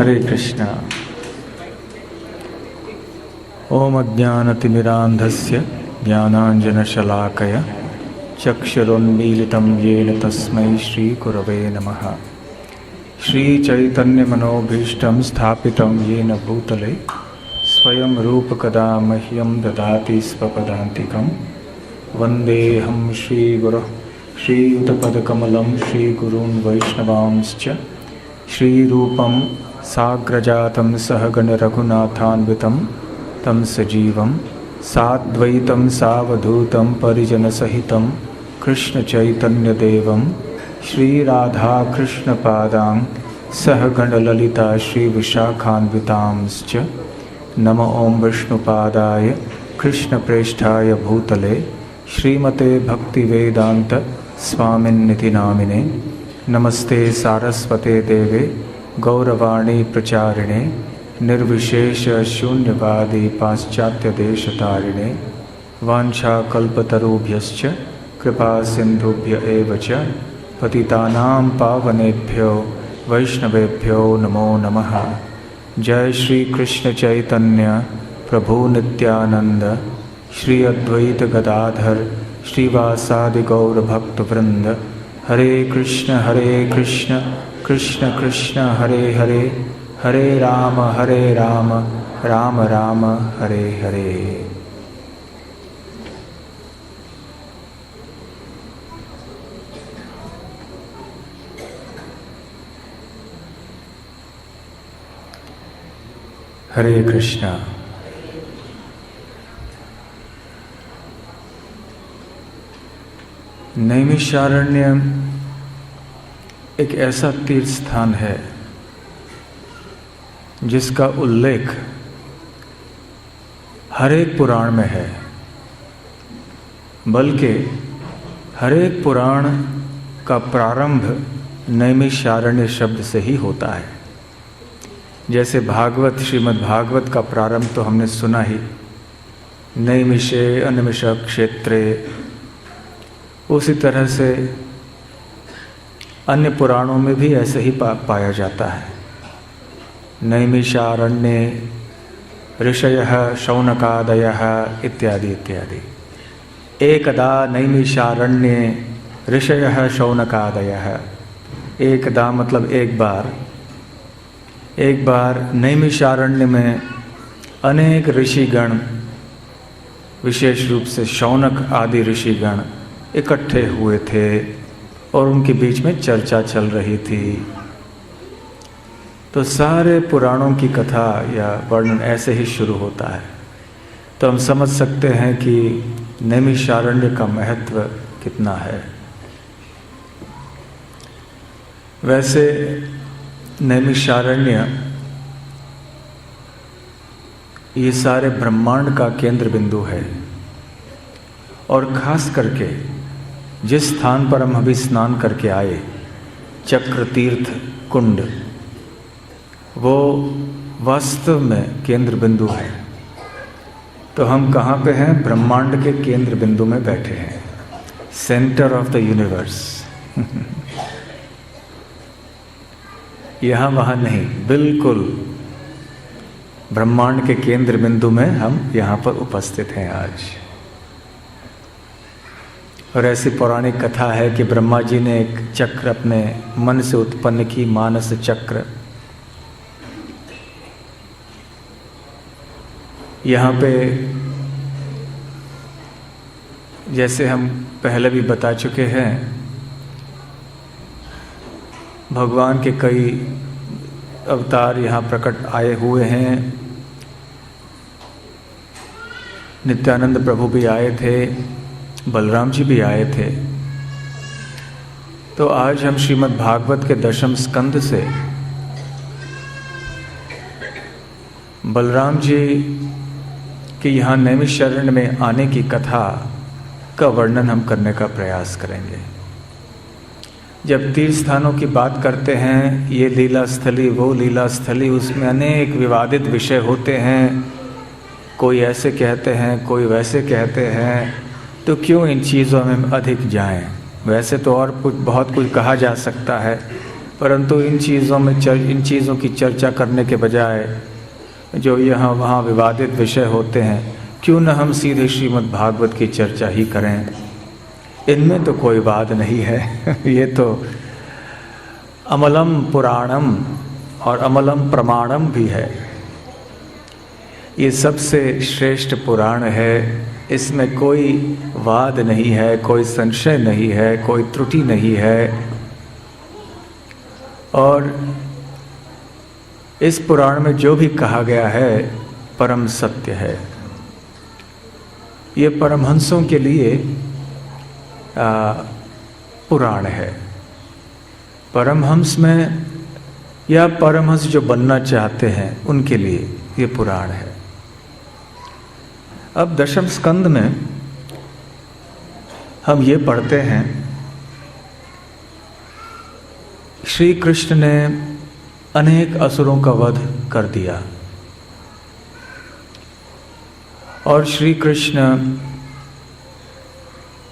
हरे कृष्णा। ओम अज्ञानतिमिरान्धस्य ज्ञानाञ्जनशलाकया चक्षुरुन्मीलितं येन तस्मै श्रीगुरवे नमः। श्रीचैतन्यमनोभीष्टं स्थापितं येन भूतले स्वयं रूपकदा मह्यं ददाति स्वपदान्तिकं। वन्देऽहं श्रीगुरुः श्रीयुतपदकमलं श्रीगुरून् वैष्णवांश्च श्रीरूपं साग्रजातं सहगणरघुनाथान्वितं तं सजीवं साद्वैतं सावधूतं परिजनसहितं कृष्णचैतन्यदेवं श्रीराधाकृष्णपादां सहगणललिता श्रीविशाखान्वितांश्च। नमो ॐ विष्णुपादाय कृष्णप्रेष्ठाय भूतले श्रीमते भक्तिवेदान्त स्वामिन्निति नामिने। नमस्ते सारस्वते देवे गौरवाणी प्रचारिणे निर्विशेष शून्यवादी पाश्चात्यदेशतारिणे। वाञ्छाकल्पतरुभ्यश्च कृपा सिन्धुभ्य एव च पतितानां पावनेभ्यो वैष्णवेभ्यो नमो नमः। जय श्री कृष्ण चैतन्य प्रभु नित्यानंद श्री अद्वैत गदाधर श्रीवासादि गौर भक्तवृंद। हरे कृष्ण कृष्ण कृष्ण हरे हरे, हरे राम राम राम हरे हरे। हरे कृष्णा। नैमिषारण्य एक ऐसा तीर्थ स्थान है जिसका उल्लेख हर एक पुराण में है, बल्कि हर एक पुराण का प्रारंभ नैमिषारण्य शब्द से ही होता है। जैसे भागवत, श्रीमद् भागवत का प्रारंभ तो हमने सुना ही, नैमिषे अनिमिष क्षेत्रे। उसी तरह से अन्य पुराणों में भी ऐसे ही पाया जाता है। नैमिषारण्ये ऋषयः शौनकादयः इत्यादि इत्यादि। एकदा नैमिषारण्ये ऋषयः शौनकादयः। एकदा मतलब एक बार नैमिषारण्य में अनेक ऋषिगण, विशेष रूप से शौनक आदि ऋषिगण इकट्ठे हुए थे और उनके बीच में चर्चा चल रही थी। तो सारे पुराणों की कथा या वर्णन ऐसे ही शुरू होता है। तो हम समझ सकते हैं कि नैमिषारण्य का महत्व कितना है। वैसे नैमिषारण्य ये सारे ब्रह्मांड का केंद्र बिंदु है, और खास करके जिस स्थान पर हम अभी स्नान करके आए, चक्र तीर्थ कुंड, वो वास्तव में केंद्र बिंदु है। तो हम कहाँ पे हैं? ब्रह्मांड के केंद्र बिंदु में बैठे हैं, सेंटर ऑफ द यूनिवर्स। यहाँ वहाँ नहीं, बिल्कुल ब्रह्मांड के केंद्र बिंदु में हम यहाँ पर उपस्थित हैं आज। और ऐसी पौराणिक कथा है कि ब्रह्मा जी ने एक चक्र अपने मन से उत्पन्न की, मानस चक्र। यहाँ पे जैसे हम पहले भी बता चुके हैं, भगवान के कई अवतार यहाँ प्रकट आए हुए हैं। नित्यानंद प्रभु भी आए थे, बलराम जी भी आए थे। तो आज हम श्रीमद् भागवत के दशम स्कंद से बलराम जी के यहाँ नैमिषारण्य में आने की कथा का वर्णन हम करने का प्रयास करेंगे। जब तीर्थ स्थानों की बात करते हैं, ये लीला स्थली, वो लीला स्थली, उसमें अनेक विवादित विषय होते हैं। कोई ऐसे कहते हैं, कोई वैसे कहते हैं, तो क्यों इन चीज़ों में अधिक जाएं? वैसे तो और कुछ बहुत कुछ कहा जा सकता है, परंतु इन चीज़ों की चर्चा करने के बजाय जो यहाँ वहाँ विवादित विषय होते हैं, क्यों न हम सीधे श्रीमद् भागवत की चर्चा ही करें। इनमें तो कोई वाद नहीं है। ये तो अमलम पुराणम और अमलम प्रमाणम भी है। ये सबसे श्रेष्ठ पुराण है, इसमें कोई वाद नहीं है, कोई संशय नहीं है, कोई त्रुटि नहीं है। और इस पुराण में जो भी कहा गया है परम सत्य है। ये परमहंसों के लिए पुराण है। परमहंस में या परमहंस जो बनना चाहते हैं उनके लिए ये पुराण है। अब दशम स्कंद में हम ये पढ़ते हैं, श्री कृष्ण ने अनेक असुरों का वध कर दिया और श्री कृष्ण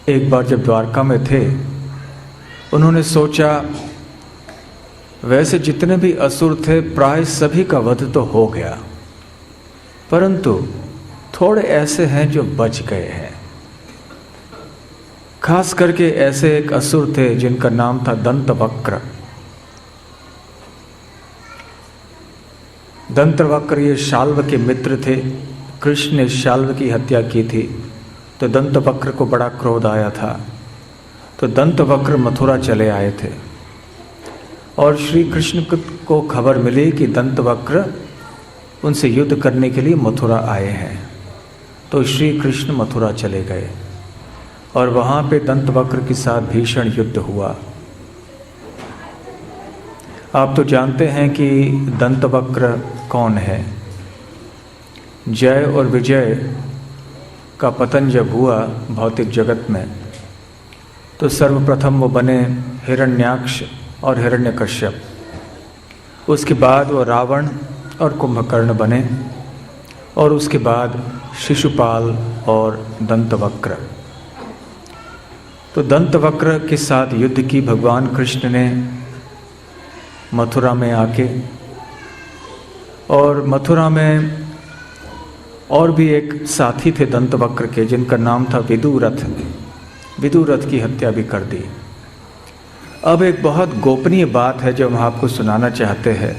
एक बार जब द्वारका में थे, उन्होंने सोचा वैसे जितने भी असुर थे प्राय सभी का वध तो हो गया, परंतु थोड़े ऐसे हैं जो बच गए हैं। खास करके ऐसे एक असुर थे जिनका नाम था दंतवक्र। दंतवक्र ये शाल्व के मित्र थे। कृष्ण ने शाल्व की हत्या की थी तो दंतवक्र को बड़ा क्रोध आया था, तो दंतवक्र मथुरा चले आए थे और श्री कृष्ण को खबर मिली कि दंतवक्र उनसे युद्ध करने के लिए मथुरा आए हैं। तो श्री कृष्ण मथुरा चले गए और वहाँ पे दंतवक्र के साथ भीषण युद्ध हुआ। आप तो जानते हैं कि दंतवक्र कौन है। जय और विजय का पतन जब हुआ भौतिक जगत में, तो सर्वप्रथम वो बने हिरण्याक्ष और हिरण्यकश्यप। उसके बाद वो रावण और कुंभकर्ण बने और उसके बाद शिशुपाल और दंतवक्र। तो दंतवक्र के साथ युद्ध की भगवान कृष्ण ने मथुरा में आके, और मथुरा में और भी एक साथी थे दंतवक्र के जिनका नाम था विदुरथ। विदुरथ की हत्या भी कर दी। अब एक बहुत गोपनीय बात है जो हम आपको सुनाना चाहते हैं,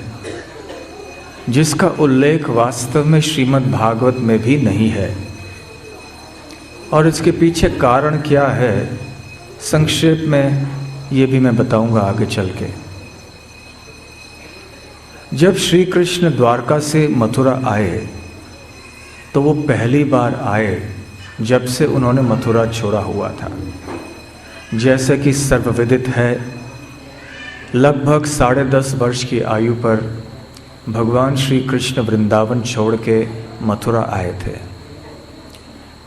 जिसका उल्लेख वास्तव में श्रीमद् भागवत में भी नहीं है, और इसके पीछे कारण क्या है संक्षेप में ये भी मैं बताऊंगा आगे चल के। जब श्री कृष्ण द्वारका से मथुरा आए तो वो पहली बार आए जब से उन्होंने मथुरा छोड़ा हुआ था। जैसे कि सर्वविदित है, लगभग 10.5 वर्ष की आयु पर भगवान श्री कृष्ण वृंदावन छोड़ के मथुरा आए थे।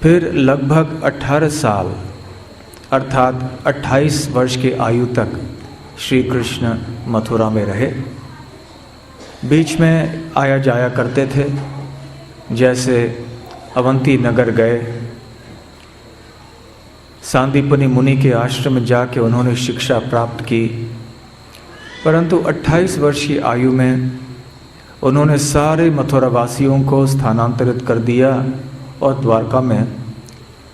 फिर लगभग 18 साल अर्थात 28 वर्ष की आयु तक श्री कृष्ण मथुरा में रहे। बीच में आया जाया करते थे, जैसे अवंती नगर गए, सांदीपनि मुनि के आश्रम में जाके उन्होंने शिक्षा प्राप्त की, परंतु 28 वर्ष की आयु में उन्होंने सारे मथुरा वासियों को स्थानांतरित कर दिया और द्वारका में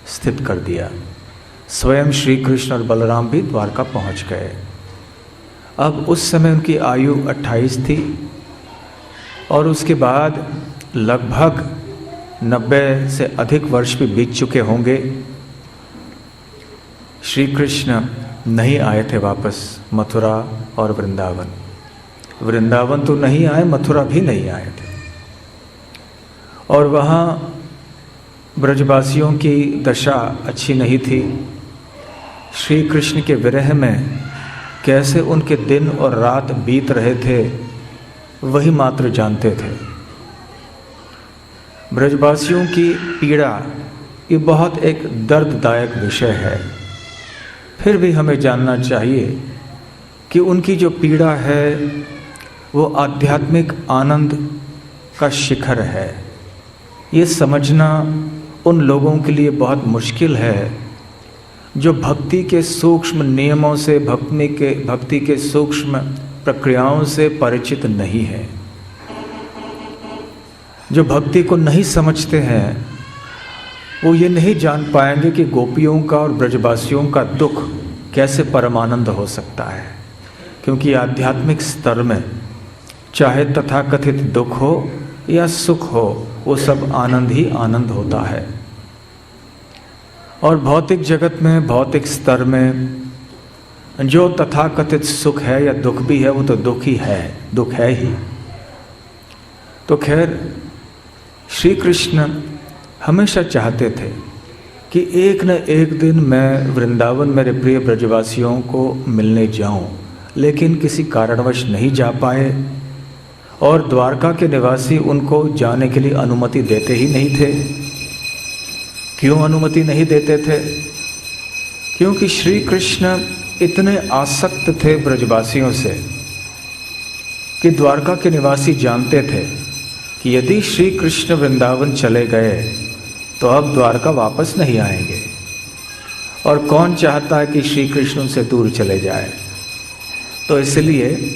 स्थित कर दिया। स्वयं श्री कृष्ण और बलराम भी द्वारका पहुंच गए। अब उस समय उनकी आयु 28 थी और उसके बाद लगभग 90 से अधिक वर्ष भी बीत चुके होंगे। श्री कृष्ण नहीं आए थे वापस मथुरा और वृंदावन। वृंदावन तो नहीं आए, मथुरा भी नहीं आए थे। और वहाँ ब्रजवासियों की दशा अच्छी नहीं थी। श्री कृष्ण के विरह में कैसे उनके दिन और रात बीत रहे थे वही मात्र जानते थे। ब्रजवासियों की पीड़ा ये बहुत एक दर्ददायक विषय है। फिर भी हमें जानना चाहिए कि उनकी जो पीड़ा है वो आध्यात्मिक आनंद का शिखर है। ये समझना उन लोगों के लिए बहुत मुश्किल है जो भक्ति के सूक्ष्म नियमों से, भक्ति के सूक्ष्म प्रक्रियाओं से परिचित नहीं है, जो भक्ति को नहीं समझते हैं, वो ये नहीं जान पाएंगे कि गोपियों का और ब्रजवासियों का दुख कैसे परमानंद हो सकता है। क्योंकि आध्यात्मिक स्तर में चाहे तथाकथित दुख हो या सुख हो, वो सब आनंद ही आनंद होता है। और भौतिक जगत में, भौतिक स्तर में जो तथाकथित सुख है या दुख भी है, वो तो दुख ही है, दुख है ही। तो खैर, श्री कृष्ण हमेशा चाहते थे कि एक न एक दिन मैं वृंदावन मेरे प्रिय ब्रजवासियों को मिलने जाऊं, लेकिन किसी कारणवश नहीं जा पाए और द्वारका के निवासी उनको जाने के लिए अनुमति देते ही नहीं थे। क्यों अनुमति नहीं देते थे? क्योंकि श्री कृष्ण इतने आसक्त थे ब्रजवासियों से कि द्वारका के निवासी जानते थे कि यदि श्री कृष्ण वृंदावन चले गए तो अब द्वारका वापस नहीं आएंगे, और कौन चाहता है कि श्री कृष्ण उनसे दूर चले जाए। तो इसलिए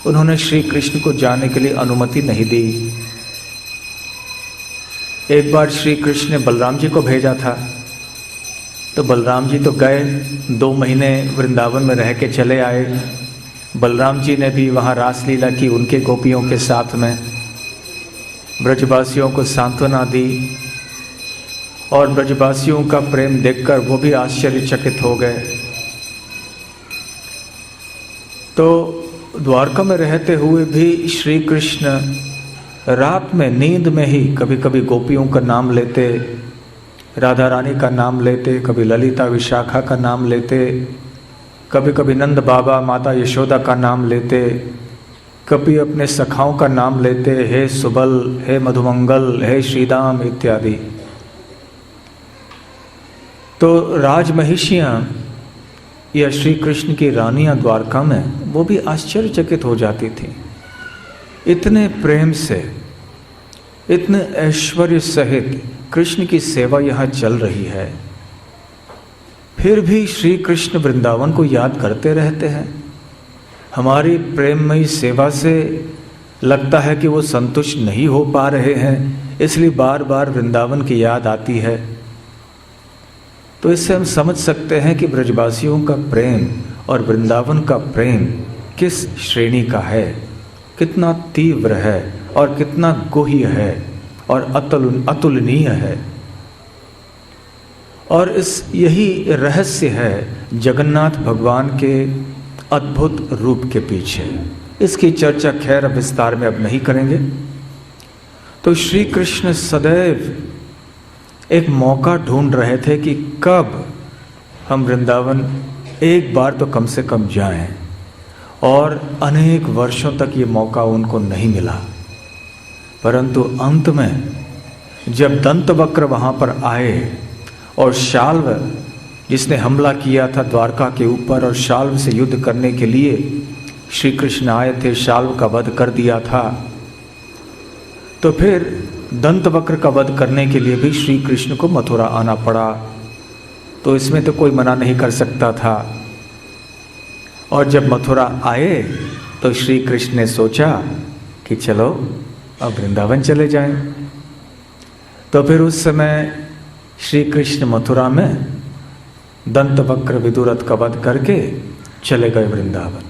उन्होंने श्री कृष्ण को जाने के लिए अनुमति नहीं दी। एक बार श्री कृष्ण ने बलराम जी को भेजा था, तो बलराम जी तो गए, 2 महीने वृंदावन में रह के चले आए। बलराम जी ने भी वहाँ रासलीला की उनके गोपियों के साथ में, ब्रजवासियों को सांत्वना दी, और ब्रजवासियों का प्रेम देखकर वो भी आश्चर्यचकित हो गए। तो द्वारका में रहते हुए भी श्री कृष्ण रात में नींद में ही कभी कभी गोपियों का नाम लेते, राधा रानी का नाम लेते, कभी ललिता विशाखा का नाम लेते, कभी कभी नंद बाबा माता यशोदा का नाम लेते, कभी अपने सखाओं का नाम लेते, हे सुबल, हे मधुमंगल, हे श्रीदाम इत्यादि। तो राजमहिषियाँ या श्री कृष्ण की रानियाँ द्वारका में, वो भी आश्चर्यचकित हो जाती थी। इतने प्रेम से, इतने ऐश्वर्य सहित कृष्ण की सेवा यहाँ चल रही है, फिर भी श्री कृष्ण वृंदावन को याद करते रहते हैं। हमारी प्रेममयी सेवा से लगता है कि वो संतुष्ट नहीं हो पा रहे हैं, इसलिए बार बार वृंदावन की याद आती है। तो इससे हम समझ सकते हैं कि ब्रजवासियों का प्रेम और वृंदावन का प्रेम किस श्रेणी का है, कितना तीव्र है और कितना गुह्य है और अतुलनीय है। और यही रहस्य है जगन्नाथ भगवान के अद्भुत रूप के पीछे। इसकी चर्चा खैर विस्तार में अब नहीं करेंगे। तो श्री कृष्ण सदैव एक मौका ढूंढ रहे थे कि कब हम वृंदावन एक बार तो कम से कम जाएं, और अनेक वर्षों तक ये मौका उनको नहीं मिला। परंतु अंत में जब दंतवक्र वहाँ पर आए और शाल्व, जिसने हमला किया था द्वारका के ऊपर और शाल्व से युद्ध करने के लिए श्री कृष्ण आए थे, शाल्व का वध कर दिया था, तो फिर दंतवक्र का वध करने के लिए भी श्री कृष्ण को मथुरा आना पड़ा। तो इसमें तो कोई मना नहीं कर सकता था। और जब मथुरा आए तो श्री कृष्ण ने सोचा कि चलो अब वृंदावन चले जाएं। तो फिर उस समय श्री कृष्ण मथुरा में दंतवक्र विदुरथ का वध करके चले गए वृंदावन।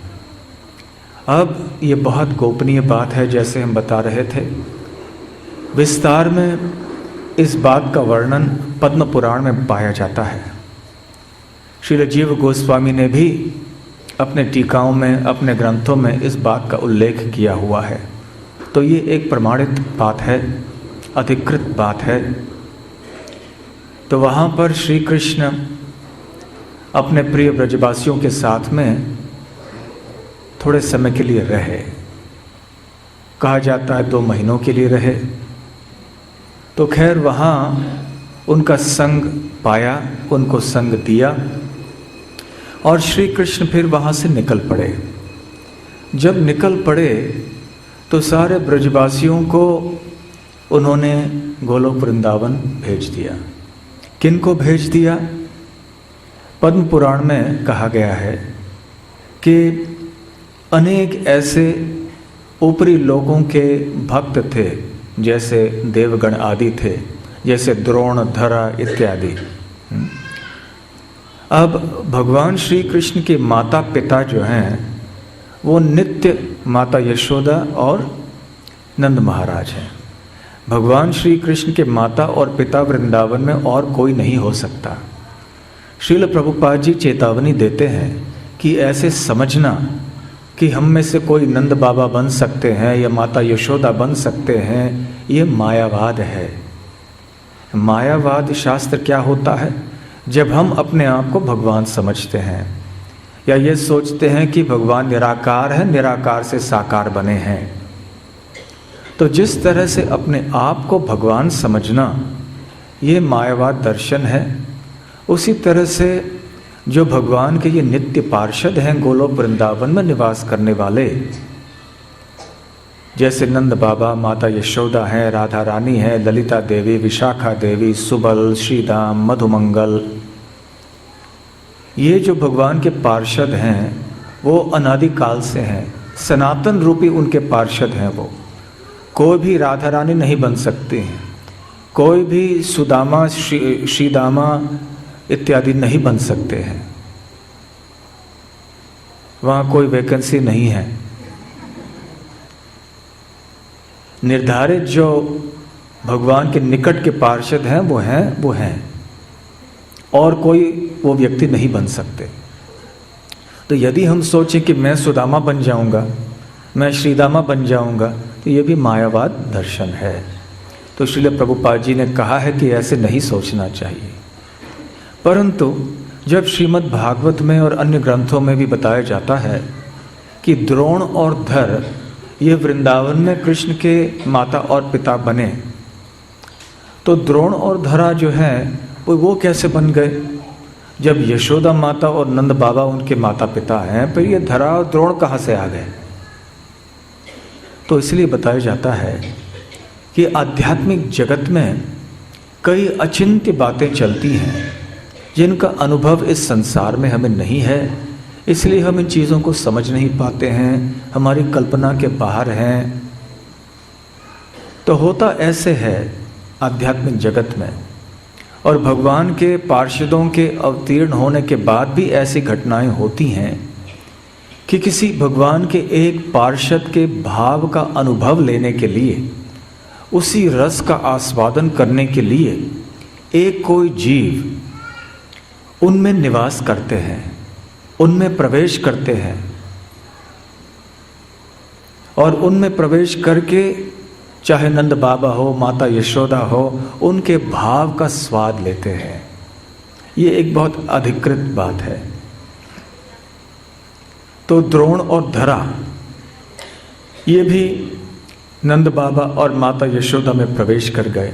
अब ये बहुत गोपनीय बात है, जैसे हम बता रहे थे। विस्तार में इस बात का वर्णन पद्म पुराण में पाया जाता है। श्रील जीव गोस्वामी ने भी अपने टीकाओं में, अपने ग्रंथों में इस बात का उल्लेख किया हुआ है। तो ये एक प्रमाणित बात है, अधिकृत बात है। तो वहाँ पर श्री कृष्ण अपने प्रिय ब्रजवासियों के साथ में थोड़े समय के लिए रहे। कहा जाता है 2 महीनों के लिए रहे। तो खैर वहाँ उनका संग पाया, उनको संग दिया, और श्री कृष्ण फिर वहाँ से निकल पड़े। जब निकल पड़े तो सारे ब्रजवासियों को उन्होंने गोलोक वृंदावन भेज दिया। किन को भेज दिया? पद्म पुराण में कहा गया है कि अनेक ऐसे ऊपरी लोगों के भक्त थे, जैसे देवगण आदि थे, जैसे द्रोण, धरा इत्यादि। अब भगवान श्री कृष्ण के माता पिता जो हैं वो नित्य माता यशोदा और नंद महाराज हैं। भगवान श्री कृष्ण के माता और पिता वृंदावन में और कोई नहीं हो सकता। श्रील प्रभुपाद जी चेतावनी देते हैं कि ऐसे समझना कि हम में से कोई नंद बाबा बन सकते हैं या माता यशोदा बन सकते हैं, ये मायावाद है। मायावाद शास्त्र क्या होता है? जब हम अपने आप को भगवान समझते हैं या ये सोचते हैं कि भगवान निराकार है, निराकार से साकार बने हैं। तो जिस तरह से अपने आप को भगवान समझना ये मायावाद दर्शन है, उसी तरह से जो भगवान के ये नित्य पार्षद हैं गोलोक वृंदावन में निवास करने वाले, जैसे नंद बाबा, माता यशोदा हैं, राधा रानी हैं, ललिता देवी, विशाखा देवी, सुबल, श्रीदाम, मधुमंगल, ये जो भगवान के पार्षद हैं वो अनादिकाल से हैं, सनातन रूपी उनके पार्षद हैं। वो कोई भी राधा रानी नहीं बन सकते हैं, कोई भी सुदामा, श्रीदामा इत्यादि नहीं बन सकते हैं। वहाँ कोई वैकेंसी नहीं है। निर्धारित जो भगवान के निकट के पार्षद हैं वो हैं और कोई वो व्यक्ति नहीं बन सकते। तो यदि हम सोचें कि मैं सुदामा बन जाऊंगा, मैं श्रीदामा बन जाऊंगा, तो ये भी मायावाद दर्शन है। तो श्रील प्रभुपाद जी ने कहा है कि ऐसे नहीं सोचना चाहिए। परंतु जब श्रीमद् भागवत में और अन्य ग्रंथों में भी बताया जाता है कि द्रोण और धर ये वृंदावन में कृष्ण के माता और पिता बने, तो द्रोण और धरा जो हैं वो कैसे बन गए? जब यशोदा माता और नंद बाबा उनके माता पिता हैं, फिर ये धरा और द्रोण कहाँ से आ गए? तो इसलिए बताया जाता है कि आध्यात्मिक जगत में कई अचिंत्य बातें चलती हैं जिनका अनुभव इस संसार में हमें नहीं है, इसलिए हम इन चीज़ों को समझ नहीं पाते हैं, हमारी कल्पना के बाहर हैं। तो होता ऐसे है आध्यात्मिक जगत में, और भगवान के पार्षदों के अवतीर्ण होने के बाद भी ऐसी घटनाएं होती हैं कि किसी भगवान के एक पार्षद के भाव का अनुभव लेने के लिए, उसी रस का आस्वादन करने के लिए एक कोई जीव उनमें निवास करते हैं, उनमें प्रवेश करते हैं और उनमें प्रवेश करके चाहे नंद बाबा हो, माता यशोदा हो, उनके भाव का स्वाद लेते हैं। ये एक बहुत अधिकृत बात है। तो द्रोण और धरा ये भी नंद बाबा और माता यशोदा में प्रवेश कर गए,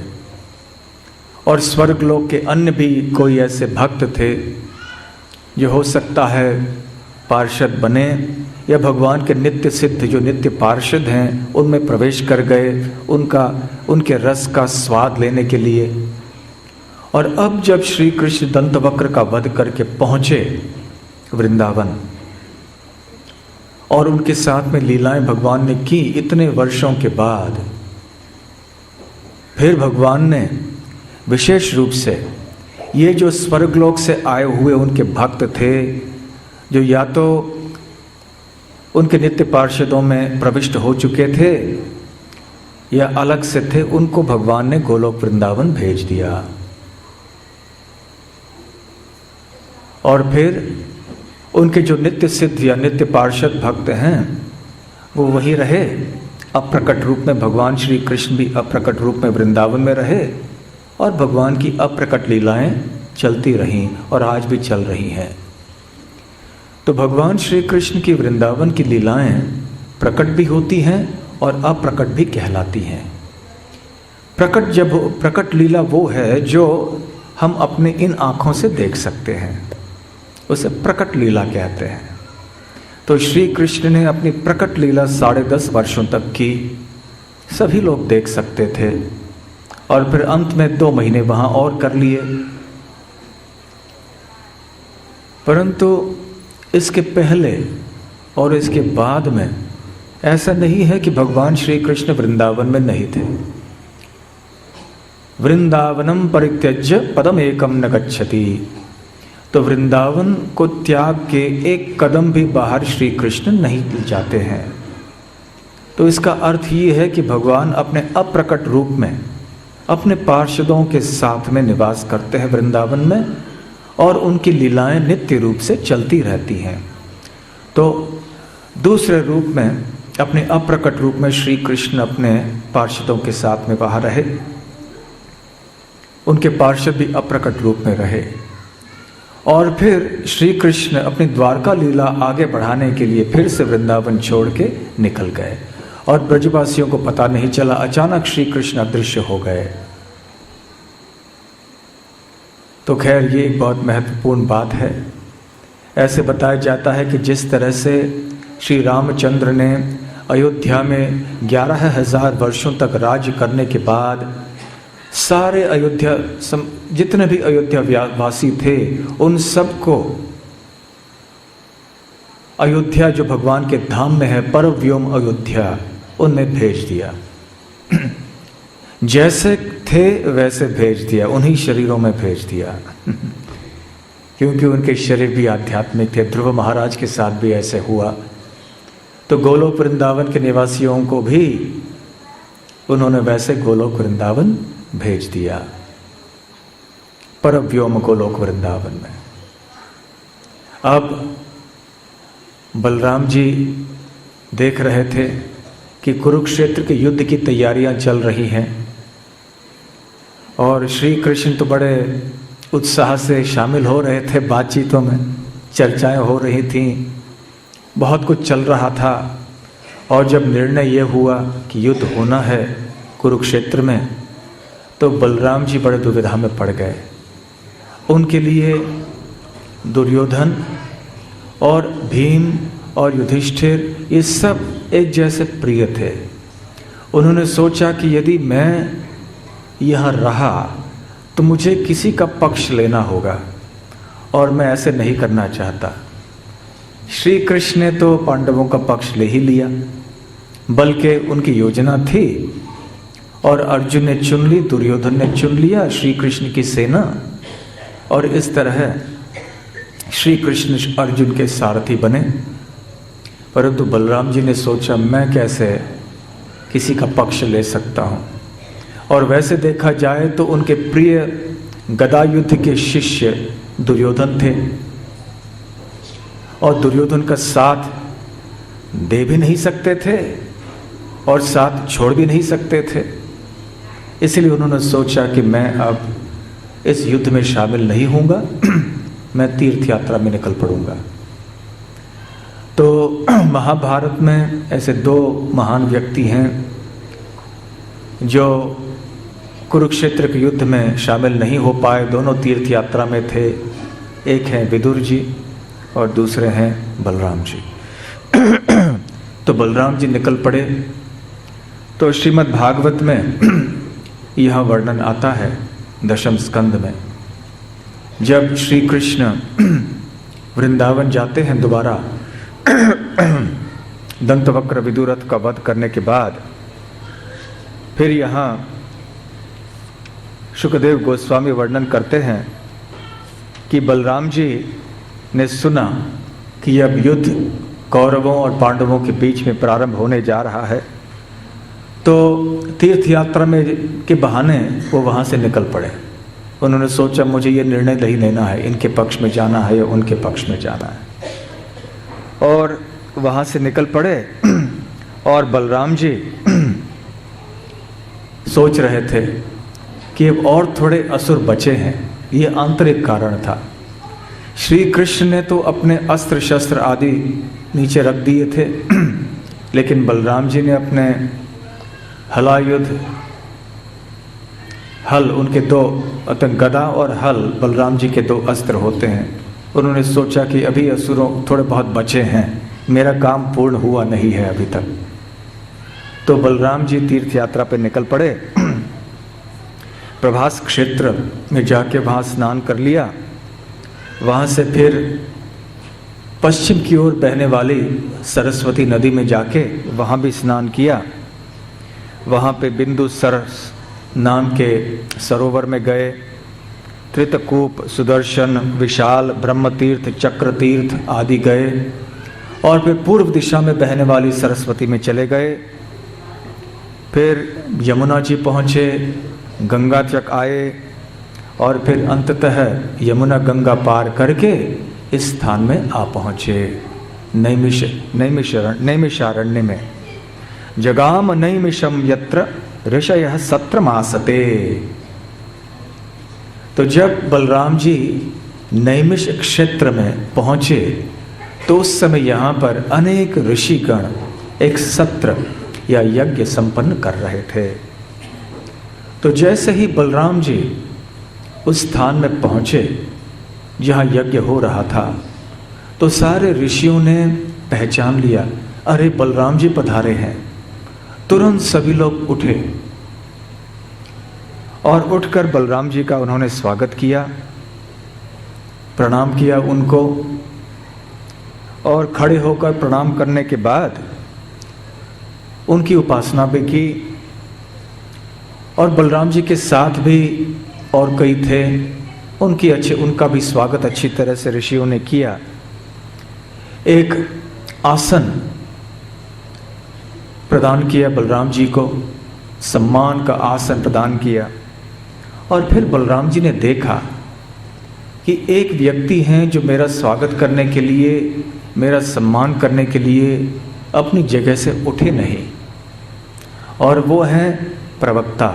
और स्वर्गलोक के अन्य भी कोई ऐसे भक्त थे जो हो सकता है पार्षद बने या भगवान के नित्य सिद्ध जो नित्य पार्षद हैं उनमें प्रवेश कर गए, उनके रस का स्वाद लेने के लिए। और अब जब श्री कृष्ण दंतवक्र का वध करके पहुँचे वृंदावन और उनके साथ में लीलाएं भगवान ने की इतने वर्षों के बाद, फिर भगवान ने विशेष रूप से ये जो स्वर्गलोक से आए हुए उनके भक्त थे, जो या तो उनके नित्य पार्षदों में प्रविष्ट हो चुके थे या अलग से थे, उनको भगवान ने गोलोक वृंदावन भेज दिया। और फिर उनके जो नित्य सिद्ध या नित्य पार्षद भक्त हैं वो वही रहे, अप्रकट रूप में। भगवान श्री कृष्ण भी अप्रकट रूप में वृंदावन में रहे और भगवान की अप्रकट लीलाएं चलती रहीं और आज भी चल रही हैं। तो भगवान श्री कृष्ण की वृंदावन की लीलाएं प्रकट भी होती हैं और अप्रकट भी कहलाती हैं। प्रकट लीला वो है जो हम अपने इन आँखों से देख सकते हैं, उसे प्रकट लीला कहते हैं। तो श्री कृष्ण ने अपनी प्रकट लीला 10.5 वर्षों तक की, सभी लोग देख सकते थे, और फिर अंत में 2 महीने वहाँ और कर लिए। परंतु इसके पहले और इसके बाद में ऐसा नहीं है कि भगवान श्री कृष्ण वृंदावन में नहीं थे। वृंदावनम परित्यज्य पदम एकम न गच्छति, तो वृंदावन को त्याग के एक कदम भी बाहर श्री कृष्ण नहीं जाते हैं। तो इसका अर्थ ये है कि भगवान अपने अप्रकट रूप में अपने पार्षदों के साथ में निवास करते हैं वृंदावन में, और उनकी लीलाएं नित्य रूप से चलती रहती हैं। तो दूसरे रूप में, अपने अप्रकट रूप में श्री कृष्ण अपने पार्षदों के साथ में वहाँ रहे, उनके पार्षद भी अप्रकट रूप में रहे। और फिर श्री कृष्ण अपनी द्वारका लीला आगे बढ़ाने के लिए फिर से वृंदावन छोड़ के निकल गए, और ब्रजवासियों को पता नहीं चला, अचानक श्री कृष्ण अदृश्य हो गए। तो खैर ये एक बहुत महत्वपूर्ण बात है। ऐसे बताया जाता है कि जिस तरह से श्री रामचंद्र ने अयोध्या में 11,000 वर्षों तक राज्य करने के बाद सारे अयोध्या जितने भी अयोध्या वासी थे उन सबको अयोध्या जो भगवान के धाम में है, परव्योम अयोध्या, उनमें भेज दिया। जैसे थे वैसे भेज दिया, उन्हीं शरीरों में भेज दिया। क्योंकि उनके शरीर भी आध्यात्मिक थे। ध्रुव महाराज के साथ भी ऐसे हुआ। तो गोलोक वृंदावन के निवासियों को भी उन्होंने वैसे गोलोक वृंदावन भेज दिया, परव्योम गोलोक वृंदावन में। अब बलराम जी देख रहे थे कि कुरुक्षेत्र के युद्ध की तैयारियां चल रही हैं, और श्री कृष्ण तो बड़े उत्साह से शामिल हो रहे थे बातचीतों में, चर्चाएं हो रही थीं, बहुत कुछ चल रहा था। और जब निर्णय ये हुआ कि युद्ध होना है कुरुक्षेत्र में, तो बलराम जी बड़े दुविधा में पड़ गए। उनके लिए दुर्योधन और भीम और युधिष्ठिर ये सब एक जैसे प्रिय थे। उन्होंने सोचा कि यदि मैं यहाँ रहा तो मुझे किसी का पक्ष लेना होगा, और मैं ऐसे नहीं करना चाहता। श्री कृष्ण ने तो पांडवों का पक्ष ले ही लिया, बल्कि उनकी योजना थी, और अर्जुन ने चुन ली, दुर्योधन ने चुन लिया श्री कृष्ण की सेना, और इस तरह श्री कृष्ण अर्जुन के सारथी बने। परंतु बलराम जी ने सोचा मैं कैसे किसी का पक्ष ले सकता हूँ, और वैसे देखा जाए तो उनके प्रिय गदा युद्ध के शिष्य दुर्योधन थे, और दुर्योधन का साथ दे भी नहीं सकते थे और साथ छोड़ भी नहीं सकते थे। इसलिए उन्होंने सोचा कि मैं अब इस युद्ध में शामिल नहीं होऊंगा, मैं तीर्थ यात्रा में निकल पड़ूंगा। तो महाभारत में ऐसे दो महान व्यक्ति हैं जो कुरुक्षेत्र के युद्ध में शामिल नहीं हो पाए, दोनों तीर्थ यात्रा में थे। एक हैं विदुर जी और दूसरे हैं बलराम जी। तो बलराम जी निकल पड़े। तो श्रीमद् भागवत में यह वर्णन आता है दशम स्कंद में, जब श्री कृष्ण वृंदावन जाते हैं दोबारा दंतवक्र विदुरथ का वध करने के बाद, फिर यहाँ शुकदेव गोस्वामी वर्णन करते हैं कि बलराम जी ने सुना कि अब युद्ध कौरवों और पांडवों के बीच में प्रारंभ होने जा रहा है, तो तीर्थ यात्रा में के बहाने वो वहाँ से निकल पड़े। उन्होंने सोचा मुझे ये निर्णय नहीं लेना है, इनके पक्ष में जाना है या उनके पक्ष में जाना है, और वहाँ से निकल पड़े। और बलराम जी सोच रहे थे कि अब और थोड़े असुर बचे हैं, ये आंतरिक कारण था। श्री कृष्ण ने तो अपने अस्त्र शस्त्र आदि नीचे रख दिए थे, लेकिन बलराम जी ने अपने हलायुध, हल, उनके दो गदा और हल बलराम जी के दो अस्त्र होते हैं। उन्होंने सोचा कि अभी असुरों थोड़े बहुत बचे हैं, मेरा काम पूर्ण हुआ नहीं है अभी तक। तो बलराम जी तीर्थ यात्रा पर निकल पड़े। प्रभास क्षेत्र में जाके वहाँ स्नान कर लिया। वहाँ से फिर पश्चिम की ओर बहने वाली सरस्वती नदी में जाके वहाँ भी स्नान किया। वहाँ पे बिंदु सरस नाम के सरोवर में गए। त्रितकूप, सुदर्शन, विशाल, ब्रह्म तीर्थ, चक्र तीर्थ आदि गए और फिर पूर्व दिशा में बहने वाली सरस्वती में चले गए। फिर यमुना जी पहुँचे, गंगा तक आए और फिर अंततः यमुना गंगा पार करके इस स्थान में आ पहुँचे नैमिषारण्य में। जगाम नैमिषम यत्र ऋषयः सत्रमासते। तो जब बलराम जी नैमिष क्षेत्र में पहुँचे तो उस समय यहाँ पर अनेक ऋषिगण एक सत्र या यज्ञ संपन्न कर रहे थे। तो जैसे ही बलराम जी उस स्थान में पहुँचे जहाँ यज्ञ हो रहा था तो सारे ऋषियों ने पहचान लिया, अरे बलराम जी पधारे हैं। तुरंत सभी लोग उठे और उठकर बलराम जी का उन्होंने स्वागत किया, प्रणाम किया उनको और खड़े होकर प्रणाम करने के बाद उनकी उपासना भी की। और बलराम जी के साथ भी और कई थे, उनका भी स्वागत अच्छी तरह से ऋषियों ने किया। एक आसन प्रदान किया बलराम जी को, सम्मान का आसन प्रदान किया। और फिर बलराम जी ने देखा कि एक व्यक्ति हैं जो मेरा स्वागत करने के लिए, मेरा सम्मान करने के लिए अपनी जगह से उठे नहीं, और वो हैं प्रवक्ता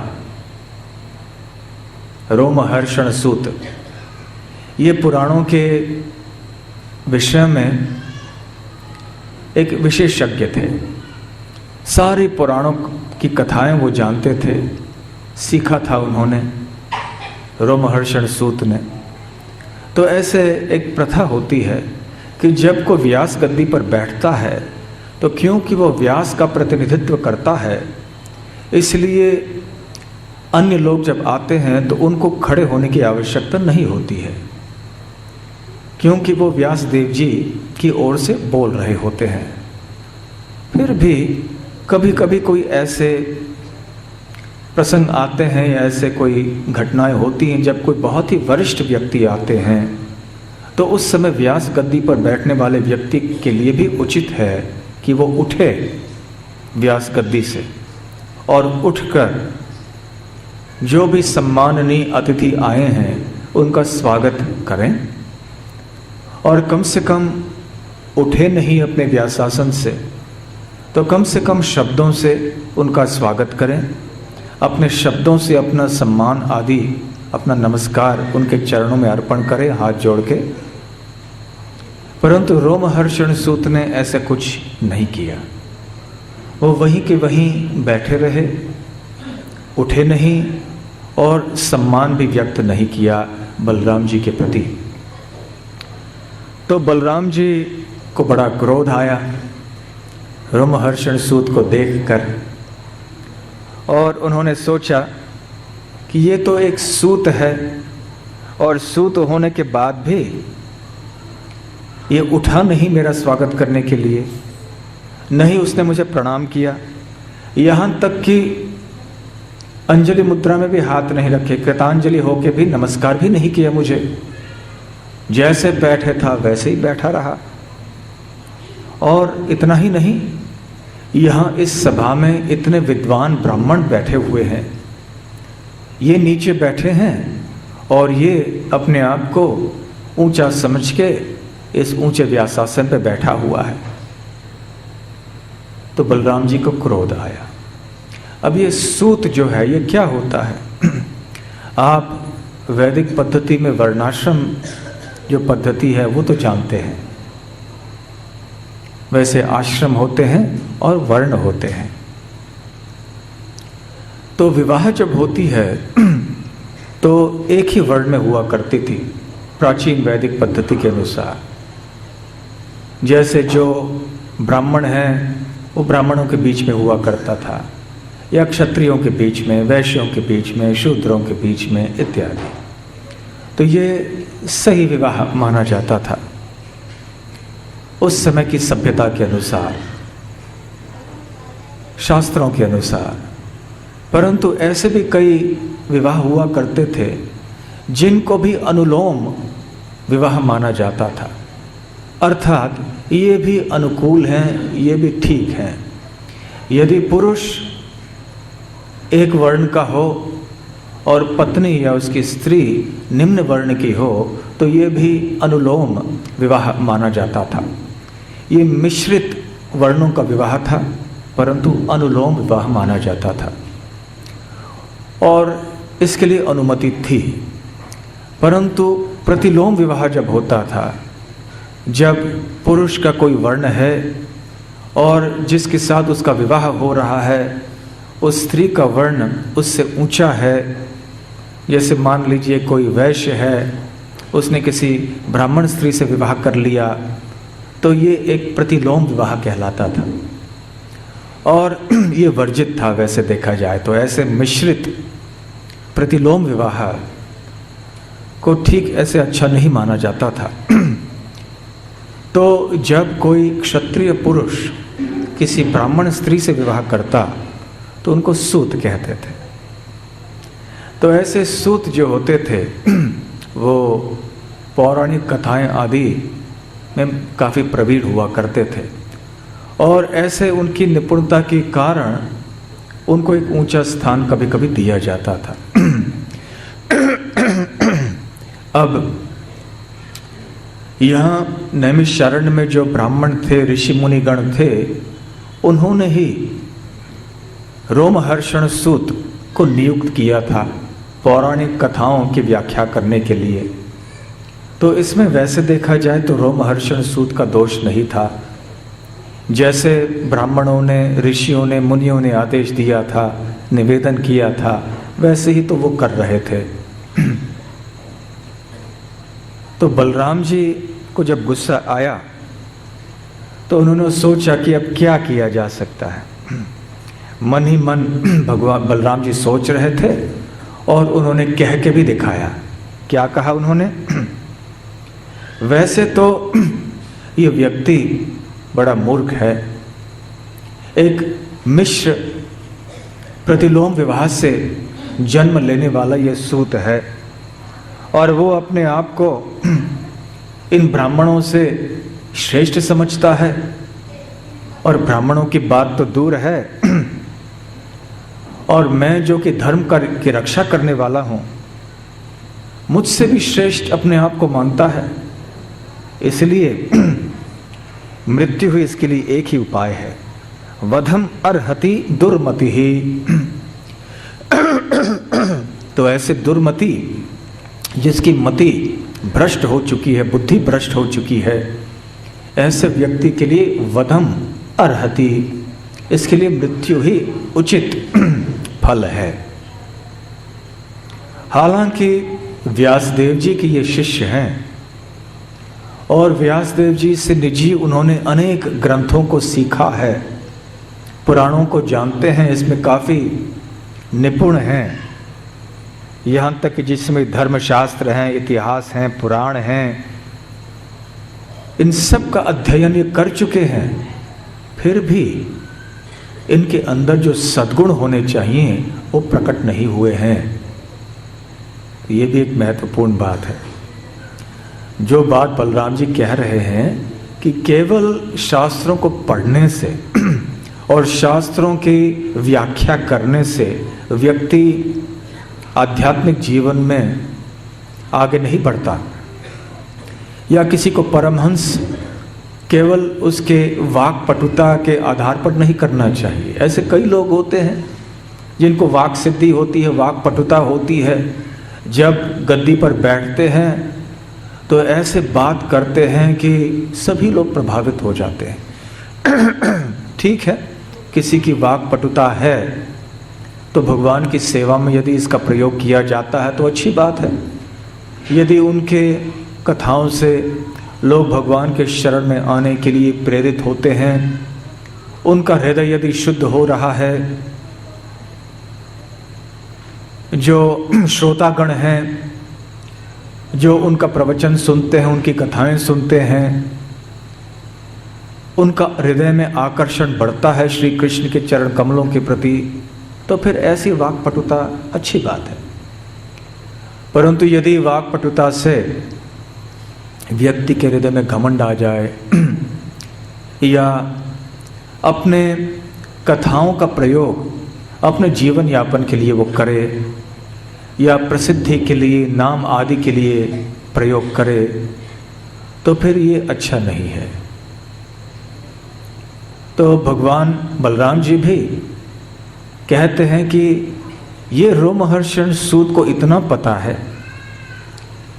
रोमहर्षण सूत। ये पुराणों के विषय में एक विशेषज्ञ थे, सारे पुराणों की कथाएं वो जानते थे, सीखा था उन्होंने रोमहर्षण सूत ने। तो ऐसे एक प्रथा होती है कि जब कोई व्यास गद्दी पर बैठता है तो क्योंकि वो व्यास का प्रतिनिधित्व करता है, इसलिए अन्य लोग जब आते हैं तो उनको खड़े होने की आवश्यकता नहीं होती है, क्योंकि वो व्यास देव जी की ओर से बोल रहे होते हैं। फिर भी कभी कभी कोई ऐसे प्रसंग आते हैं या ऐसे कोई घटनाएं होती हैं जब कोई बहुत ही वरिष्ठ व्यक्ति आते हैं, तो उस समय व्यास गद्दी पर बैठने वाले व्यक्ति के लिए भी उचित है कि वो उठे व्यास गद्दी से और उठकर जो भी सम्माननीय अतिथि आए हैं उनका स्वागत करें। और कम से कम उठे नहीं अपने व्यासासन से तो कम से कम शब्दों से उनका स्वागत करें, अपने शब्दों से अपना सम्मान आदि, अपना नमस्कार उनके चरणों में अर्पण करें हाथ जोड़ के। परंतु रोमहर्षण सूत ने ऐसा कुछ नहीं किया, वो वहीं के वहीं बैठे रहे, उठे नहीं और सम्मान भी व्यक्त नहीं किया बलराम जी के प्रति। तो बलराम जी को बड़ा क्रोध आया रोमहर्षण सूत को देखकर, और उन्होंने सोचा कि ये तो एक सूत है और सूत होने के बाद भी ये उठा नहीं मेरा स्वागत करने के लिए, नहीं उसने मुझे प्रणाम किया, यहाँ तक कि अंजलि मुद्रा में भी हाथ नहीं रखे, कृतांजलि होके भी नमस्कार भी नहीं किया मुझे, जैसे बैठे था वैसे ही बैठा रहा। और इतना ही नहीं, यहाँ इस सभा में इतने विद्वान ब्राह्मण बैठे हुए हैं, ये नीचे बैठे हैं और ये अपने आप को ऊंचा समझ के इस ऊंचे व्यासासन पे बैठा हुआ है। तो बलराम जी को क्रोध आया। अब ये सूत जो है ये क्या होता है? आप वैदिक पद्धति में वर्णाश्रम जो पद्धति है वो तो जानते हैं, वैसे आश्रम होते हैं और वर्ण होते हैं। तो विवाह जब होती है तो एक ही वर्ण में हुआ करती थी प्राचीन वैदिक पद्धति के अनुसार। जैसे जो ब्राह्मण हैं वो ब्राह्मणों के बीच में हुआ करता था, या क्षत्रियों के बीच में, वैश्यों के बीच में, शूद्रों के बीच में इत्यादि। तो ये सही विवाह माना जाता था। उस समय की सभ्यता के अनुसार, शास्त्रों के अनुसार। परंतु ऐसे भी कई विवाह हुआ करते थे जिनको भी अनुलोम विवाह माना जाता था, अर्थात ये भी अनुकूल हैं, ये भी ठीक हैं। यदि पुरुष एक वर्ण का हो और पत्नी या उसकी स्त्री निम्न वर्ण की हो तो ये भी अनुलोम विवाह माना जाता था। ये मिश्रित वर्णों का विवाह था, परंतु अनुलोम विवाह माना जाता था और इसके लिए अनुमति थी। परंतु प्रतिलोम विवाह जब होता था, जब पुरुष का कोई वर्ण है और जिसके साथ उसका विवाह हो रहा है उस स्त्री का वर्ण उससे ऊंचा है, जैसे मान लीजिए कोई वैश्य है, उसने किसी ब्राह्मण स्त्री से विवाह कर लिया, तो ये एक प्रतिलोम विवाह कहलाता था और ये वर्जित था। वैसे देखा जाए तो ऐसे मिश्रित प्रतिलोम विवाह को ठीक ऐसे अच्छा नहीं माना जाता था। तो जब कोई क्षत्रिय पुरुष किसी ब्राह्मण स्त्री से विवाह करता तो उनको सूत कहते थे। तो ऐसे सूत जो होते थे वो पौराणिक कथाएं आदि में काफ़ी प्रवीण हुआ करते थे और ऐसे उनकी निपुणता के कारण उनको एक ऊंचा स्थान कभी कभी दिया जाता था। अब यहाँ नैमिषारण्य में जो ब्राह्मण थे, ऋषि मुनिगण थे, उन्होंने ही रोमहर्षण सूत को नियुक्त किया था पौराणिक कथाओं की व्याख्या करने के लिए। तो इसमें वैसे देखा जाए तो रोमहर्षण सूत का दोष नहीं था। जैसे ब्राह्मणों ने, ऋषियों ने, मुनियों ने आदेश दिया था, निवेदन किया था, वैसे ही तो वो कर रहे थे। तो बलराम जी को जब गुस्सा आया तो उन्होंने सोचा कि अब क्या किया जा सकता है। मन ही मन भगवान बलराम जी सोच रहे थे और उन्होंने कह के भी दिखाया। क्या कहा उन्होंने? वैसे तो ये व्यक्ति बड़ा मूर्ख है, एक मिश्र प्रतिलोम विवाह से जन्म लेने वाला ये सूत है और वो अपने आप को इन ब्राह्मणों से श्रेष्ठ समझता है और ब्राह्मणों की बात तो दूर है और मैं जो कि धर्म की रक्षा करने वाला हूँ, मुझसे भी श्रेष्ठ अपने आप को मानता है। इसलिए मृत्यु हुई, इसके लिए एक ही उपाय है, वधम अर्हति दुर्मति ही। तो ऐसे दुर्मति जिसकी मति भ्रष्ट हो चुकी है, बुद्धि भ्रष्ट हो चुकी है, ऐसे व्यक्ति के लिए वधम अर्हति, इसके लिए मृत्यु ही उचित फल है। हालांकि व्यासदेव जी के ये शिष्य हैं और व्यासदेव जी से निजी उन्होंने अनेक ग्रंथों को सीखा है, पुराणों को जानते हैं, इसमें काफ़ी निपुण हैं। यहाँ तक कि जिसमें धर्मशास्त्र हैं, इतिहास हैं, पुराण हैं, इन सब का अध्ययन ये कर चुके हैं, फिर भी इनके अंदर जो सद्गुण होने चाहिए वो प्रकट नहीं हुए हैं। ये भी एक महत्वपूर्ण बात है। जो बात बलराम जी कह रहे हैं कि केवल शास्त्रों को पढ़ने से और शास्त्रों की व्याख्या करने से व्यक्ति आध्यात्मिक जीवन में आगे नहीं बढ़ता, या किसी को परमहंस केवल उसके वाक पटुता के आधार पर नहीं करना चाहिए। ऐसे कई लोग होते हैं जिनको वाक सिद्धि होती है, वाक पटुता होती है, जब गद्दी पर बैठते हैं तो ऐसे बात करते हैं कि सभी लोग प्रभावित हो जाते हैं। ठीक है, किसी की वाक पटुता है तो भगवान की सेवा में यदि इसका प्रयोग किया जाता है तो अच्छी बात है। यदि उनके कथाओं से लोग भगवान के शरण में आने के लिए प्रेरित होते हैं, उनका हृदय यदि शुद्ध हो रहा है, जो श्रोतागण हैं जो उनका प्रवचन सुनते हैं, उनकी कथाएं सुनते हैं, उनका हृदय में आकर्षण बढ़ता है श्री कृष्ण के चरण कमलों के प्रति, तो फिर ऐसी वाक्पटुता अच्छी बात है। परंतु यदि वाक्पटुता से व्यक्ति के हृदय में घमंड आ जाए या अपने कथाओं का प्रयोग अपने जीवन यापन के लिए वो करे या प्रसिद्धि के लिए, नाम आदि के लिए प्रयोग करे, तो फिर ये अच्छा नहीं है। तो भगवान बलराम जी भी कहते हैं कि ये रोमहर्षण सूत को इतना पता है,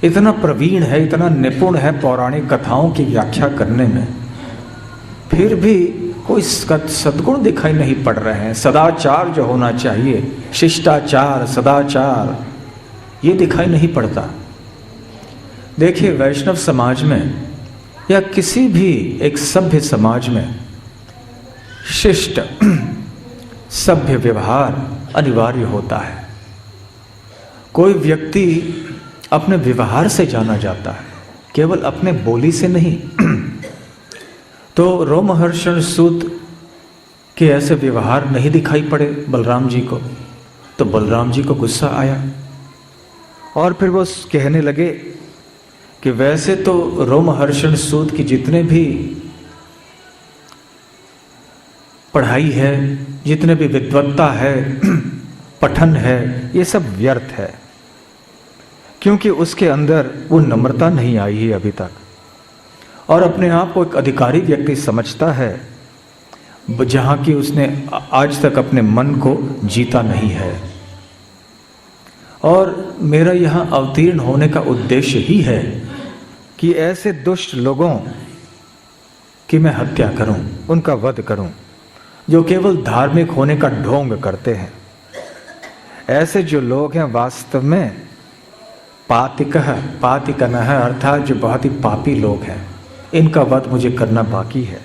इतना प्रवीण है, इतना निपुण है पौराणिक कथाओं की व्याख्या करने में, फिर भी कोई सद्गुण दिखाई नहीं पड़ रहे हैं। सदाचार जो होना चाहिए, शिष्टाचार, सदाचार, ये दिखाई नहीं पड़ता। देखिए, वैष्णव समाज में या किसी भी एक सभ्य समाज में शिष्ट सभ्य व्यवहार अनिवार्य होता है। कोई व्यक्ति अपने व्यवहार से जाना जाता है, केवल अपने बोली से नहीं। तो रोमहर्षण सूत के ऐसे व्यवहार नहीं दिखाई पड़े बलराम जी को, तो बलराम जी को गुस्सा आया और फिर वो कहने लगे कि वैसे तो रोमहर्षण सूत की जितने भी पढ़ाई है, जितने भी विद्वत्ता है, पठन है, ये सब व्यर्थ है, क्योंकि उसके अंदर वो नम्रता नहीं आई है अभी तक, और अपने आप को एक अधिकारी व्यक्ति समझता है, जहाँ की उसने आज तक अपने मन को जीता नहीं है। और मेरा यहाँ अवतीर्ण होने का उद्देश्य ही है कि ऐसे दुष्ट लोगों की मैं हत्या करूं, उनका वध करूं, जो केवल धार्मिक होने का ढोंग करते हैं। ऐसे जो लोग हैं वास्तव में पातिकनः अर्थात जो बहुत ही पापी लोग हैं, इनका वध मुझे करना बाकी है।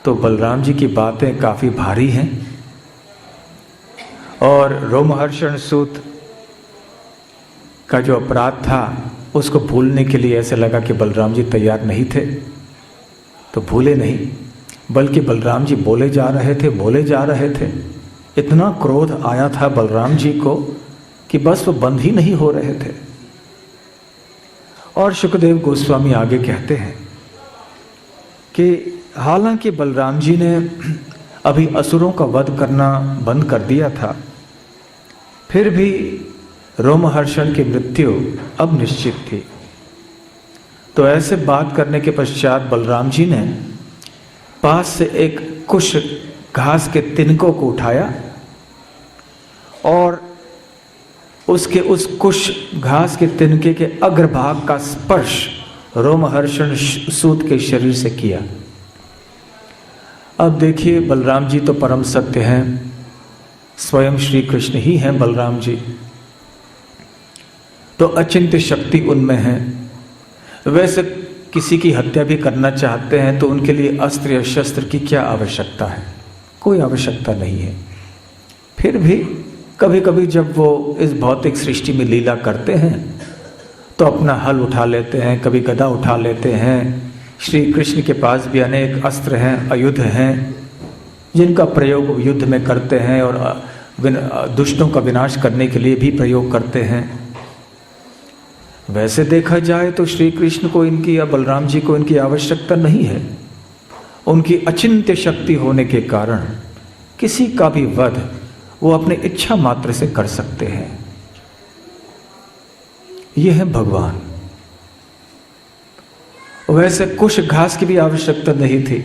तो बलराम जी की बातें काफ़ी भारी हैं और रोमहर्षण सूत का जो अपराध था उसको भूलने के लिए ऐसे लगा कि बलराम जी तैयार नहीं थे, तो भूले नहीं, बल्कि बलराम जी बोले जा रहे थे। इतना क्रोध आया था बलराम जी को कि बस वो बंद ही नहीं हो रहे थे। और शुकदेव गोस्वामी आगे कहते हैं कि हालांकि बलराम जी ने अभी असुरों का वध करना बंद कर दिया था, फिर भी रोमहर्षण की मृत्यु अब निश्चित थी। तो ऐसे बात करने के पश्चात बलराम जी ने पास से एक कुश घास के तिनकों को उठाया और उसके उस कुश घास के तिनके के अग्रभाग का स्पर्श रोमहर्षण सूत के शरीर से किया। अब देखिए, बलराम जी तो परम सत्य हैं, स्वयं श्री कृष्ण ही हैं बलराम जी, तो अचिंत्य शक्ति उनमें है। वैसे किसी की हत्या भी करना चाहते हैं तो उनके लिए अस्त्र या शस्त्र की क्या आवश्यकता है? कोई आवश्यकता नहीं है। फिर भी कभी कभी जब वो इस भौतिक सृष्टि में लीला करते हैं तो अपना हल उठा लेते हैं, कभी गदा उठा लेते हैं। श्री कृष्ण के पास भी अनेक अस्त्र हैं, आयुध हैं, जिनका प्रयोग युद्ध में करते हैं और दुष्टों का विनाश करने के लिए भी प्रयोग करते हैं। वैसे देखा जाए तो श्री कृष्ण को इनकी या बलराम जी को इनकी आवश्यकता नहीं है। उनकी अचिंत्य शक्ति होने के कारण किसी का भी वध वो अपने इच्छा मात्र से कर सकते हैं। यह है भगवान। वैसे कुछ घास की भी आवश्यकता नहीं थी,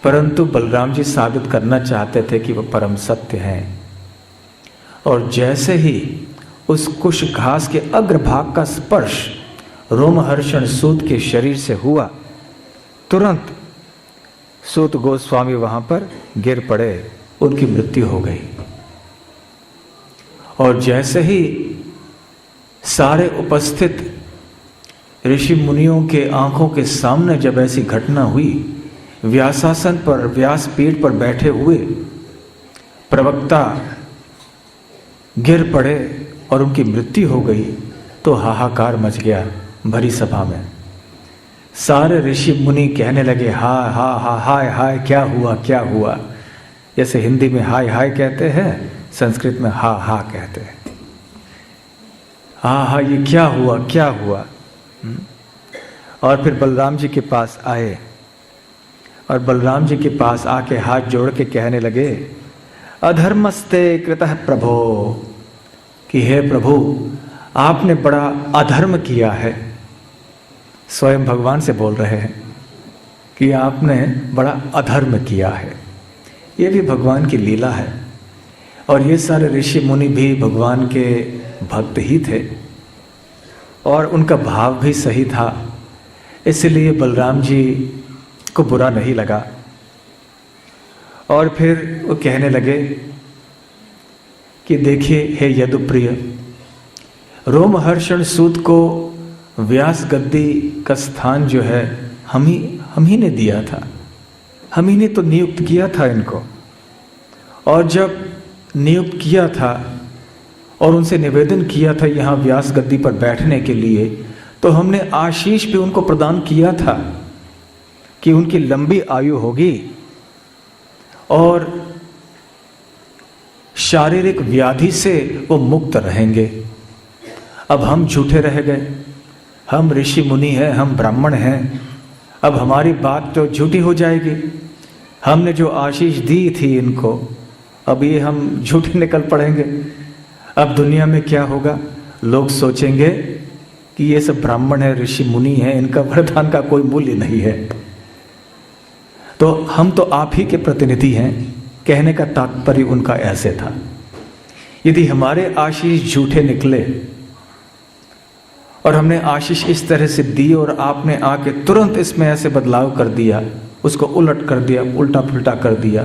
परंतु बलराम जी साबित करना चाहते थे कि वह परम सत्य हैं। और जैसे ही उस कुश घास के अग्रभाग का स्पर्श रोमहर्षण सूत के शरीर से हुआ, तुरंत सूत गोस्वामी वहां पर गिर पड़े, उनकी मृत्यु हो गई। और जैसे ही सारे उपस्थित ऋषि मुनियों के आंखों के सामने जब ऐसी घटना हुई, व्यासासन पर, व्यासपीठ पर बैठे हुए प्रवक्ता गिर पड़े और उनकी मृत्यु हो गई, तो हाहाकार मच गया भरी सभा में। सारे ऋषि मुनि कहने लगे हाय हाय हाय हाय हाय, क्या हुआ क्या हुआ। जैसे हिंदी में हाय हाय कहते हैं, संस्कृत में हा हा कहते हैं। हाँ हाँ, ये क्या हुआ क्या हुआ। और फिर बलराम जी के पास आए और बलराम जी के पास आके हाथ जोड़ के कहने लगे, अधर्मस्ते कृतः प्रभो, कि हे प्रभु आपने बड़ा अधर्म किया है। स्वयं भगवान से बोल रहे हैं कि आपने बड़ा अधर्म किया है। ये भी भगवान की लीला है। और ये सारे ऋषि मुनि भी भगवान के भक्त ही थे और उनका भाव भी सही था, इसलिए बलराम जी को बुरा नहीं लगा। और फिर वो कहने लगे कि देखिए हे यदुप्रिय, रोमहर्षण सूत को व्यास गद्दी का स्थान जो है हम ही ने दिया था, हम ही ने तो नियुक्त किया था इनको। और जब नियुक्त किया था और उनसे निवेदन किया था यहाँ व्यास गद्दी पर बैठने के लिए, तो हमने आशीष भी उनको प्रदान किया था कि उनकी लंबी आयु होगी और शारीरिक व्याधि से वो मुक्त रहेंगे। अब हम झूठे रह गए, हम ऋषि मुनि हैं, हम ब्राह्मण हैं, अब हमारी बात तो झूठी हो जाएगी। हमने जो आशीष दी थी इनको, अब ये हम झूठे निकल पड़ेंगे। अब दुनिया में क्या होगा, लोग सोचेंगे कि ये सब ब्राह्मण है, ऋषि मुनि हैं, इनका वरदान का कोई मूल्य नहीं है। तो हम तो आप ही के प्रतिनिधि हैं, कहने का तात्पर्य उनका ऐसे था। यदि हमारे आशीष झूठे निकले और हमने आशीष इस तरह से दी और आपने आके तुरंत इसमें ऐसे बदलाव कर दिया, उसको उलट कर दिया, उल्टा पुल्टा कर दिया,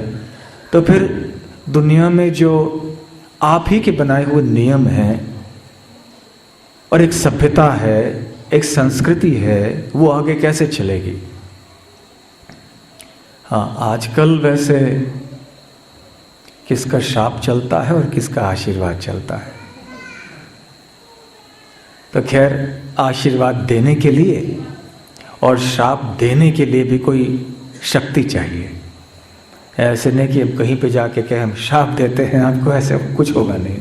तो फिर दुनिया में जो आप ही के बनाए हुए नियम हैं और एक सभ्यता है, एक संस्कृति है, वो आगे कैसे चलेगी। हाँ, आजकल वैसे किसका शाप चलता है और किसका आशीर्वाद चलता है। तो खैर, आशीर्वाद देने के लिए और शाप देने के लिए भी कोई शक्ति चाहिए। ऐसे नहीं कि हम कहीं पे जाके कहें हम शाप देते हैं आपको, ऐसे कुछ होगा नहीं।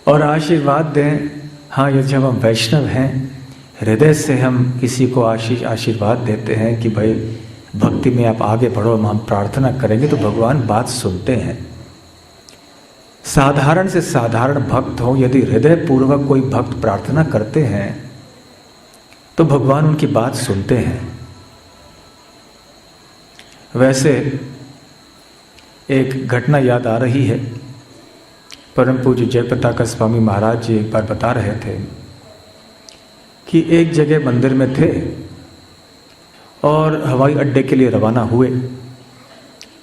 और आशीर्वाद दें, हाँ, ये जब हम वैष्णव हैं, हृदय से हम किसी को आशीर्वाद देते हैं कि भाई भक्ति में आप आगे बढ़ो, हम प्रार्थना करेंगे, तो भगवान बात सुनते हैं। साधारण से साधारण भक्त हो, यदि हृदय पूर्वक कोई भक्त प्रार्थना करते हैं तो भगवान उनकी बात सुनते हैं। वैसे एक घटना याद आ रही है। परम पूज्य जयप्रताका स्वामी महाराज जी एक बार बता रहे थे कि एक जगह मंदिर में थे और हवाई अड्डे के लिए रवाना हुए।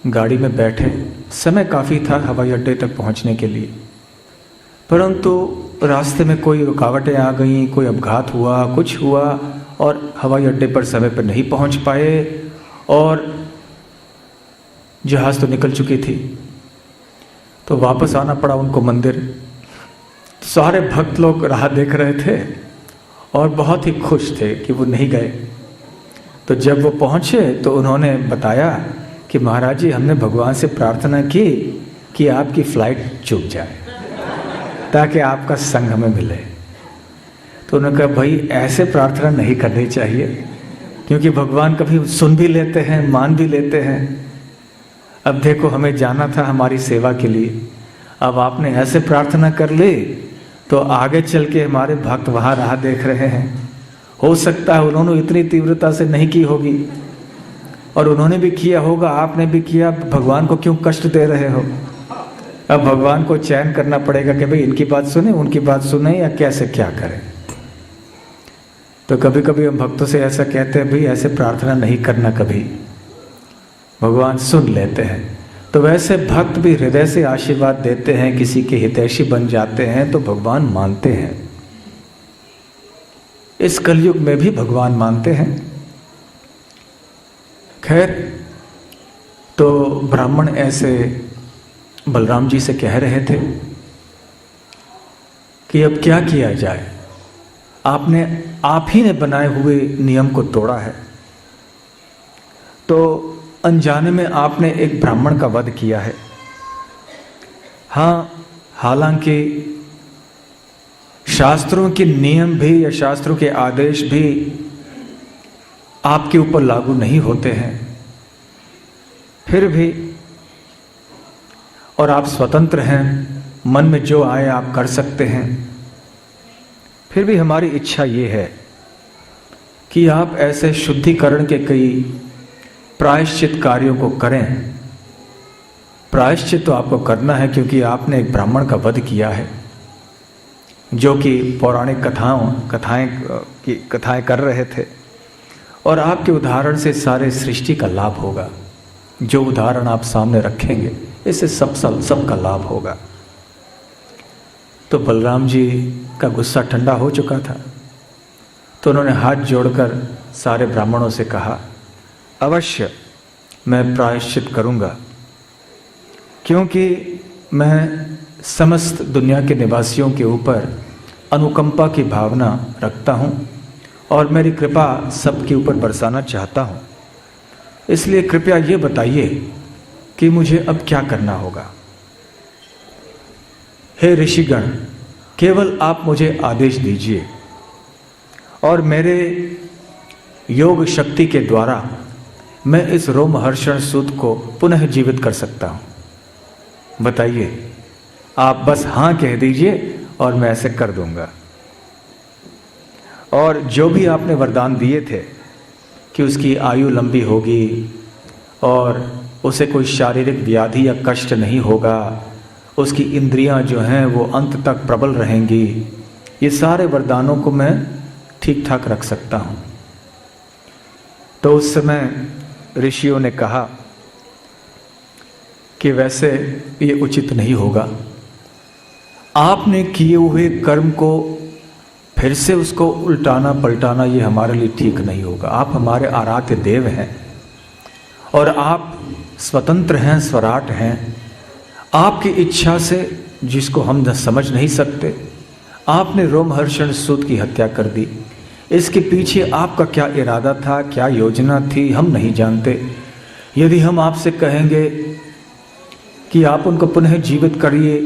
गाड़ी में बैठे, समय काफ़ी था हवाई अड्डे तक पहुंचने के लिए, परंतु रास्ते में कोई रुकावटें आ गईं, कोई अपघात हुआ, कुछ हुआ और हवाई अड्डे पर समय पर नहीं पहुंच पाए और जहाज़ तो निकल चुकी थी। तो वापस आना पड़ा उनको मंदिर। सारे भक्त लोग राह देख रहे थे और बहुत ही खुश थे कि वो नहीं गए। तो जब वो पहुँचे तो उन्होंने बताया कि महाराज जी, हमने भगवान से प्रार्थना की कि आपकी फ्लाइट चूक जाए ताकि आपका संग हमें मिले। तो उन्होंने कहा, भाई ऐसे प्रार्थना नहीं करनी चाहिए, क्योंकि भगवान कभी सुन भी लेते हैं, मान भी लेते हैं। अब देखो, हमें जाना था हमारी सेवा के लिए, अब आपने ऐसे प्रार्थना कर ली तो आगे चल के हमारे भक्त वहाँ राह देख रहे हैं। हो सकता है उन्होंने इतनी तीव्रता से नहीं की होगी और उन्होंने भी किया होगा, आपने भी किया, भगवान को क्यों कष्ट दे रहे हो। अब भगवान को चयन करना पड़ेगा कि भाई इनकी बात सुने, उनकी बात सुने, या कैसे क्या करें। तो कभी कभी हम भक्तों से ऐसा कहते हैं, भाई ऐसे प्रार्थना नहीं करना कभी, भगवान सुन लेते हैं। तो वैसे भक्त भी हृदय से आशीर्वाद देते हैं, किसी के हितैषी बन जाते हैं तो भगवान मानते हैं। इस कलयुग में भी भगवान मानते हैं। खैर, तो ब्राह्मण ऐसे बलराम जी से कह रहे थे कि अब क्या किया जाए। आपने आप ही ने बनाए हुए नियम को तोड़ा है। तो अनजाने में आपने एक ब्राह्मण का वध किया है। हाँ, हालांकि शास्त्रों के नियम भी या शास्त्रों के आदेश भी आपके ऊपर लागू नहीं होते हैं, फिर भी, और आप स्वतंत्र हैं, मन में जो आए आप कर सकते हैं, फिर भी हमारी इच्छा ये है कि आप ऐसे शुद्धिकरण के कई प्रायश्चित कार्यों को करें। प्रायश्चित तो आपको करना है क्योंकि आपने एक ब्राह्मण का वध किया है, जो कि पौराणिक कथाएं कर रहे थे, और आपके उदाहरण से सारे सृष्टि का लाभ होगा। जो उदाहरण आप सामने रखेंगे इससे सबका लाभ होगा। तो बलराम जी का गुस्सा ठंडा हो चुका था, तो उन्होंने हाथ जोड़कर सारे ब्राह्मणों से कहा, अवश्य मैं प्रायश्चित करूंगा, क्योंकि मैं समस्त दुनिया के निवासियों के ऊपर अनुकंपा की भावना रखता हूं और मेरी कृपा सबके ऊपर बरसाना चाहता हूं। इसलिए कृपया ये बताइए कि मुझे अब क्या करना होगा। हे ऋषिगण, केवल आप मुझे आदेश दीजिए और मेरे योग शक्ति के द्वारा मैं इस रोमहर्षण सूत को पुनः जीवित कर सकता हूं। बताइए, आप बस हाँ कह दीजिए और मैं ऐसे कर दूंगा। और जो भी आपने वरदान दिए थे कि उसकी आयु लंबी होगी और उसे कोई शारीरिक व्याधि या कष्ट नहीं होगा, उसकी इंद्रियां जो हैं वो अंत तक प्रबल रहेंगी, ये सारे वरदानों को मैं ठीक ठाक रख सकता हूँ। तो उस समय ऋषियों ने कहा कि वैसे ये उचित नहीं होगा, आपने किए हुए कर्म को फिर से उसको उल्टाना पलटाना ये हमारे लिए ठीक नहीं होगा। आप हमारे आराध्य देव हैं और आप स्वतंत्र हैं, स्वराट हैं। आपकी इच्छा से, जिसको हम समझ नहीं सकते, आपने रोमहर्षण सूत की हत्या कर दी। इसके पीछे आपका क्या इरादा था, क्या योजना थी, हम नहीं जानते। यदि हम आपसे कहेंगे कि आप उनको पुनः जीवित करिए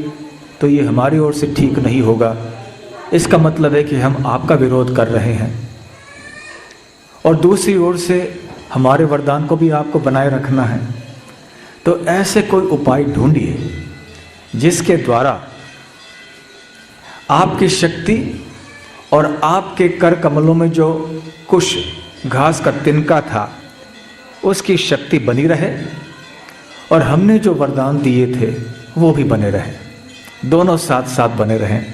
तो ये हमारी ओर से ठीक नहीं होगा। इसका मतलब है कि हम आपका विरोध कर रहे हैं और दूसरी ओर से हमारे वरदान को भी आपको बनाए रखना है। तो ऐसे कोई उपाय ढूंढिए जिसके द्वारा आपकी शक्ति और आपके कर कमलों में जो कुछ घास का तिनका था उसकी शक्ति बनी रहे और हमने जो वरदान दिए थे वो भी बने रहे, दोनों साथ साथ बने रहें।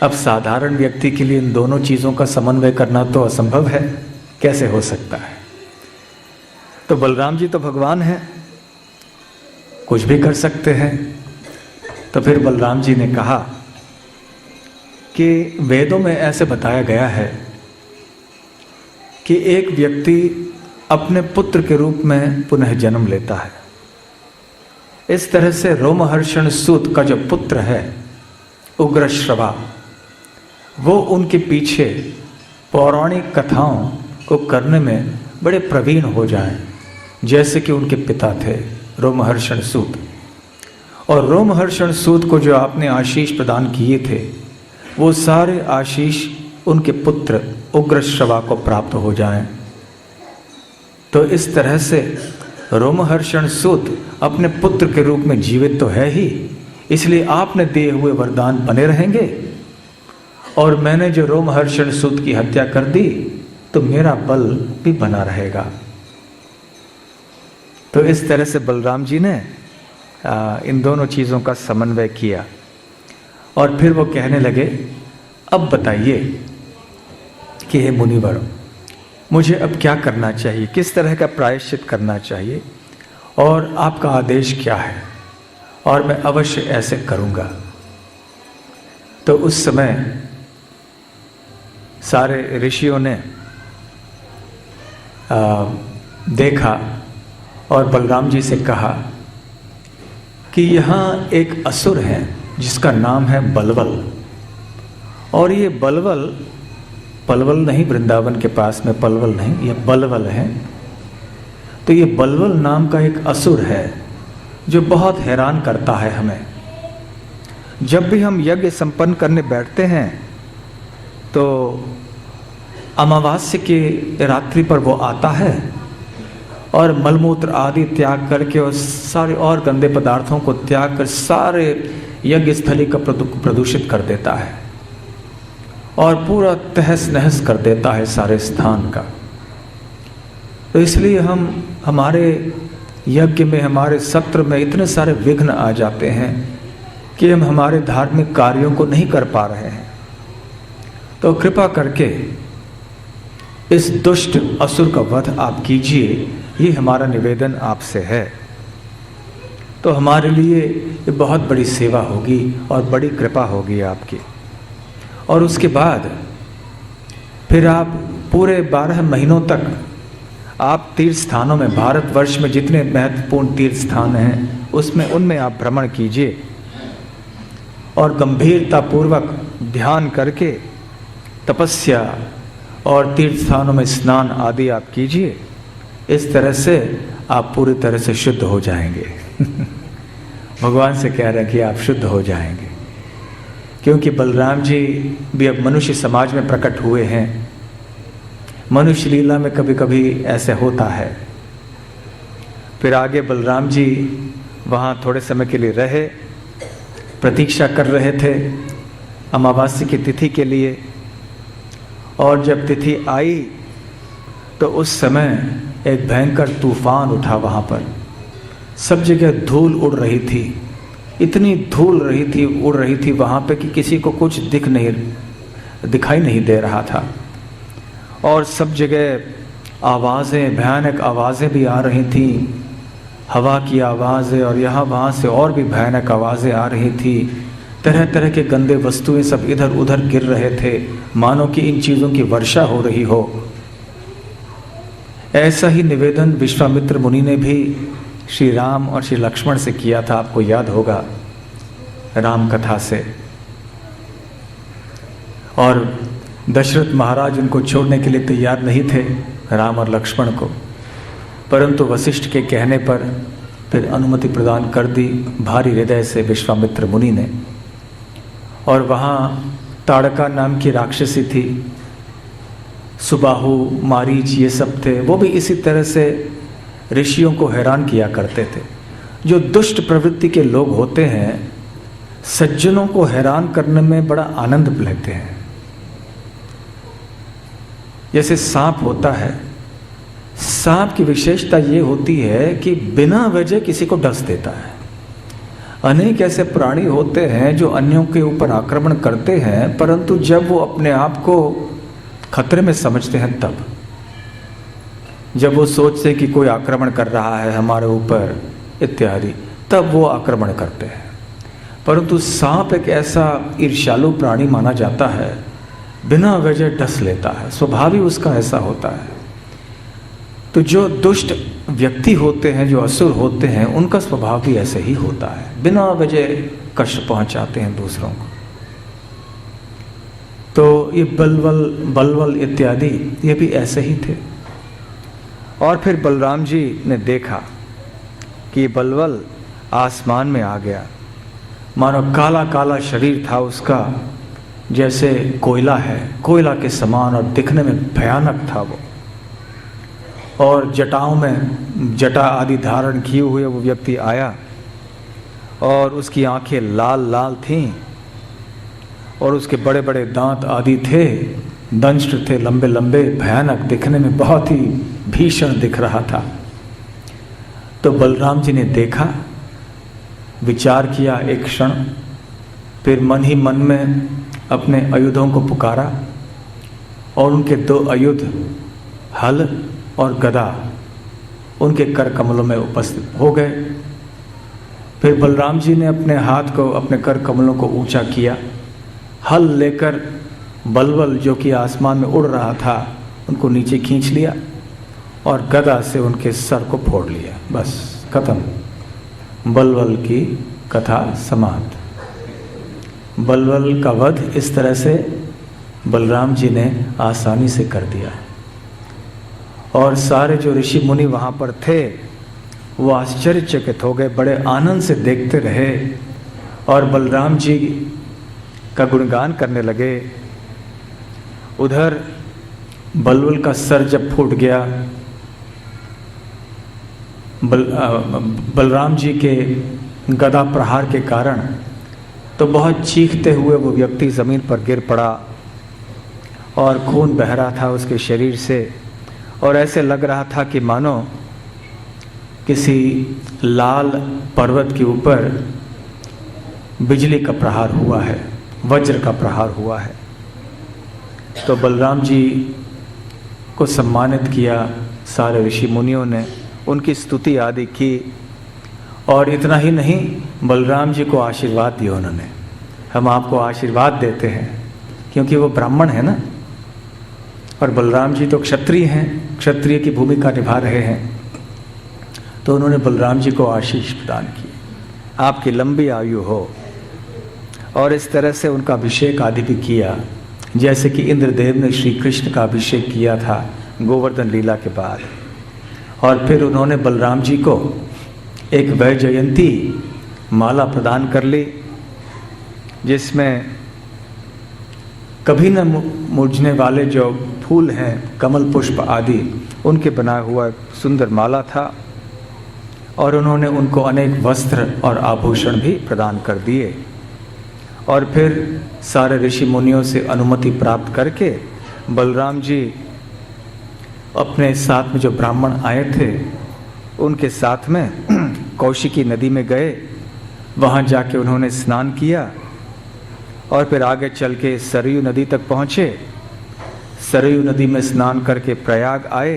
अब साधारण व्यक्ति के लिए इन दोनों चीज़ों का समन्वय करना तो असंभव है, कैसे हो सकता है। तो बलराम जी तो भगवान हैं, कुछ भी कर सकते हैं। तो फिर बलराम जी ने कहा कि वेदों में ऐसे बताया गया है कि एक व्यक्ति अपने पुत्र के रूप में पुनः जन्म लेता है। इस तरह से रोमहर्षण सूत का जो पुत्र है उग्रश्रवा, वो उनके पीछे पौराणिक कथाओं को करने में बड़े प्रवीण हो जाएं, जैसे कि उनके पिता थे रोमहर्षण सूत। और रोमहर्षण सूत को जो आपने आशीष प्रदान किए थे वो सारे आशीष उनके पुत्र उग्रश्रवा को प्राप्त हो जाएं। तो इस तरह से रोमहर्षण सूत अपने पुत्र के रूप में जीवित तो है ही, इसलिए आपने दिए हुए वरदान बने रहेंगे और मैंने जो रोमहर्षण सूत की हत्या कर दी तो मेरा बल भी बना रहेगा। तो इस तरह से बलराम जी ने इन दोनों चीज़ों का समन्वय किया और फिर वो कहने लगे, अब बताइए कि हे मुनिवर, मुझे अब क्या करना चाहिए, किस तरह का प्रायश्चित करना चाहिए और आपका आदेश क्या है, और मैं अवश्य ऐसे करूँगा। तो उस समय सारे ऋषियों ने देखा और बलराम जी से कहा कि यहाँ एक असुर है जिसका नाम है बलवल, और ये बलवल पलवल नहीं, वृंदावन के पास में पलवल नहीं, ये बलवल है। तो ये बलवल नाम का एक असुर है जो बहुत हैरान करता है हमें। जब भी हम यज्ञ संपन्न करने बैठते हैं तो अमावास्या की रात्रि पर वो आता है और मलमूत्र आदि त्याग करके और सारे और गंदे पदार्थों को त्याग कर सारे यज्ञ स्थली का प्रदूषित कर देता है और पूरा तहस नहस कर देता है सारे स्थान का। तो इसलिए हम हमारे यज्ञ में, हमारे सत्र में इतने सारे विघ्न आ जाते हैं कि हम हमारे धार्मिक कार्यों को नहीं कर पा रहे हैं। तो कृपा करके इस दुष्ट असुर का वध आप कीजिए, ये हमारा निवेदन आपसे है। तो हमारे लिए ये बहुत बड़ी सेवा होगी और बड़ी कृपा होगी आपकी। और उसके बाद फिर आप पूरे 12 महीनों तक आप तीर्थ स्थानों में, भारतवर्ष में जितने महत्वपूर्ण तीर्थ स्थान हैं उसमें, उनमें आप भ्रमण कीजिए और गंभीरतापूर्वक ध्यान करके तपस्या और तीर्थ स्थानों में स्नान आदि आप कीजिए। इस तरह से आप पूरी तरह से शुद्ध हो जाएंगे। भगवान से कह रहे हैं कि आप शुद्ध हो जाएंगे, क्योंकि बलराम जी भी अब मनुष्य समाज में प्रकट हुए हैं। मनुष्य लीला में कभी कभी ऐसे होता है। फिर आगे बलराम जी वहाँ थोड़े समय के लिए रहे, प्रतीक्षा कर रहे थे अमावास्या की तिथि के लिए। और जब तिथि आई तो उस समय एक भयंकर तूफान उठा वहाँ पर। सब जगह धूल उड़ रही थी, इतनी धूल उड़ रही थी वहाँ पे कि किसी को कुछ दिखाई नहीं दे रहा था। और सब जगह आवाज़ें, भयानक आवाज़ें भी आ रही थी, हवा की आवाज़ें, और यहाँ वहाँ से और भी भयानक आवाज़ें आ रही थी। तरह तरह के गंदे वस्तुएं सब इधर उधर गिर रहे थे, मानो कि इन चीज़ों की वर्षा हो रही हो। ऐसा ही निवेदन विश्वामित्र मुनि ने भी श्री राम और श्री लक्ष्मण से किया था, आपको याद होगा राम कथा से। और दशरथ महाराज उनको छोड़ने के लिए तैयार नहीं थे, राम और लक्ष्मण को, परंतु वशिष्ठ के कहने पर फिर अनुमति प्रदान कर दी भारी हृदय से विश्वामित्र मुनि ने। और वहाँ ताड़का नाम की राक्षसी थी, सुबाहु, मारीच, ये सब थे। वो भी इसी तरह से ऋषियों को हैरान किया करते थे। जो दुष्ट प्रवृत्ति के लोग होते हैं, सज्जनों को हैरान करने में बड़ा आनंद लेते हैं। जैसे सांप होता है, सांप की विशेषता ये होती है कि बिना वजह किसी को डस देता है। अनेक ऐसे प्राणी होते हैं जो अन्यों के ऊपर आक्रमण करते हैं, परंतु जब वो अपने आप को खतरे में समझते हैं, तब जब वो सोचते हैं कि कोई आक्रमण कर रहा है हमारे ऊपर इत्यादि, तब वो आक्रमण करते हैं। परंतु सांप एक ऐसा ईर्ष्यालु प्राणी माना जाता है, बिना वजह डस लेता है, स्वभाव ही उसका ऐसा होता है। तो जो दुष्ट व्यक्ति होते हैं, जो असुर होते हैं, उनका स्वभाव भी ऐसे ही होता है, बिना वजह कष्ट पहुंचाते हैं दूसरों को। तो ये बलवल इत्यादि ये भी ऐसे ही थे। और फिर बलराम जी ने देखा कि बलवल आसमान में आ गया, मानो काला काला शरीर था उसका, जैसे कोयला है, कोयला के समान, और दिखने में भयानक था वो। और जटाओं में जटा आदि धारण किए हुए वो व्यक्ति आया और उसकी आंखें लाल लाल थीं और उसके बड़े बड़े दांत आदि थे, दंष्ट थे लंबे लंबे, भयानक, दिखने में बहुत ही भीषण दिख रहा था। तो बलराम जी ने देखा, विचार किया एक क्षण, फिर मन ही मन में अपने आयुधों को पुकारा और उनके 2 आयुध, हल और गदा, उनके कर कमलों में उपस्थित हो गए। फिर बलराम जी ने अपने हाथ को, अपने कर कमलों को ऊंचा किया, हल लेकर बलवल जो कि आसमान में उड़ रहा था उनको नीचे खींच लिया और गदा से उनके सर को फोड़ लिया। बस खत्म, बलवल की कथा समाप्त। बलवल का वध इस तरह से बलराम जी ने आसानी से कर दिया। और सारे जो ऋषि मुनि वहाँ पर थे वो आश्चर्यचकित हो गए, बड़े आनंद से देखते रहे और बलराम जी का गुणगान करने लगे। उधर बलवल का सर जब फूट गया, बलराम जी के गदा प्रहार के कारण, तो बहुत चीखते हुए वो व्यक्ति ज़मीन पर गिर पड़ा और खून बह रहा था उसके शरीर से, और ऐसे लग रहा था कि मानो किसी लाल पर्वत के ऊपर बिजली का प्रहार हुआ है, वज्र का प्रहार हुआ है। तो बलराम जी को सम्मानित किया सारे ऋषि मुनियों ने, उनकी स्तुति आदि की, और इतना ही नहीं, बलराम जी को आशीर्वाद दिया उन्होंने। हम आपको आशीर्वाद देते हैं, क्योंकि वो ब्राह्मण है ना, और बलराम जी तो क्षत्रिय हैं, क्षत्रिय की भूमिका निभा रहे हैं। तो उन्होंने बलराम जी को आशीष प्रदान की, आपकी लंबी आयु हो, और इस तरह से उनका अभिषेक आदि भी किया, जैसे कि इंद्रदेव ने श्री कृष्ण का अभिषेक किया था गोवर्धन लीला के बाद। और फिर उन्होंने बलराम जी को एक वैजयंती माला प्रदान कर ली, जिसमें कभी न मुरझने वाले जो फूल हैं, कमल पुष्प आदि, उनके बनाया हुआ सुंदर माला था। और उन्होंने उनको अनेक वस्त्र और आभूषण भी प्रदान कर दिए। और फिर सारे ऋषि मुनियों से अनुमति प्राप्त करके बलराम जी अपने साथ में जो ब्राह्मण आए थे उनके साथ में कौशिकी नदी में गए। वहाँ जाके उन्होंने स्नान किया और फिर आगे चल के सरयू नदी तक पहुँचे। सरयू नदी में स्नान करके प्रयाग आए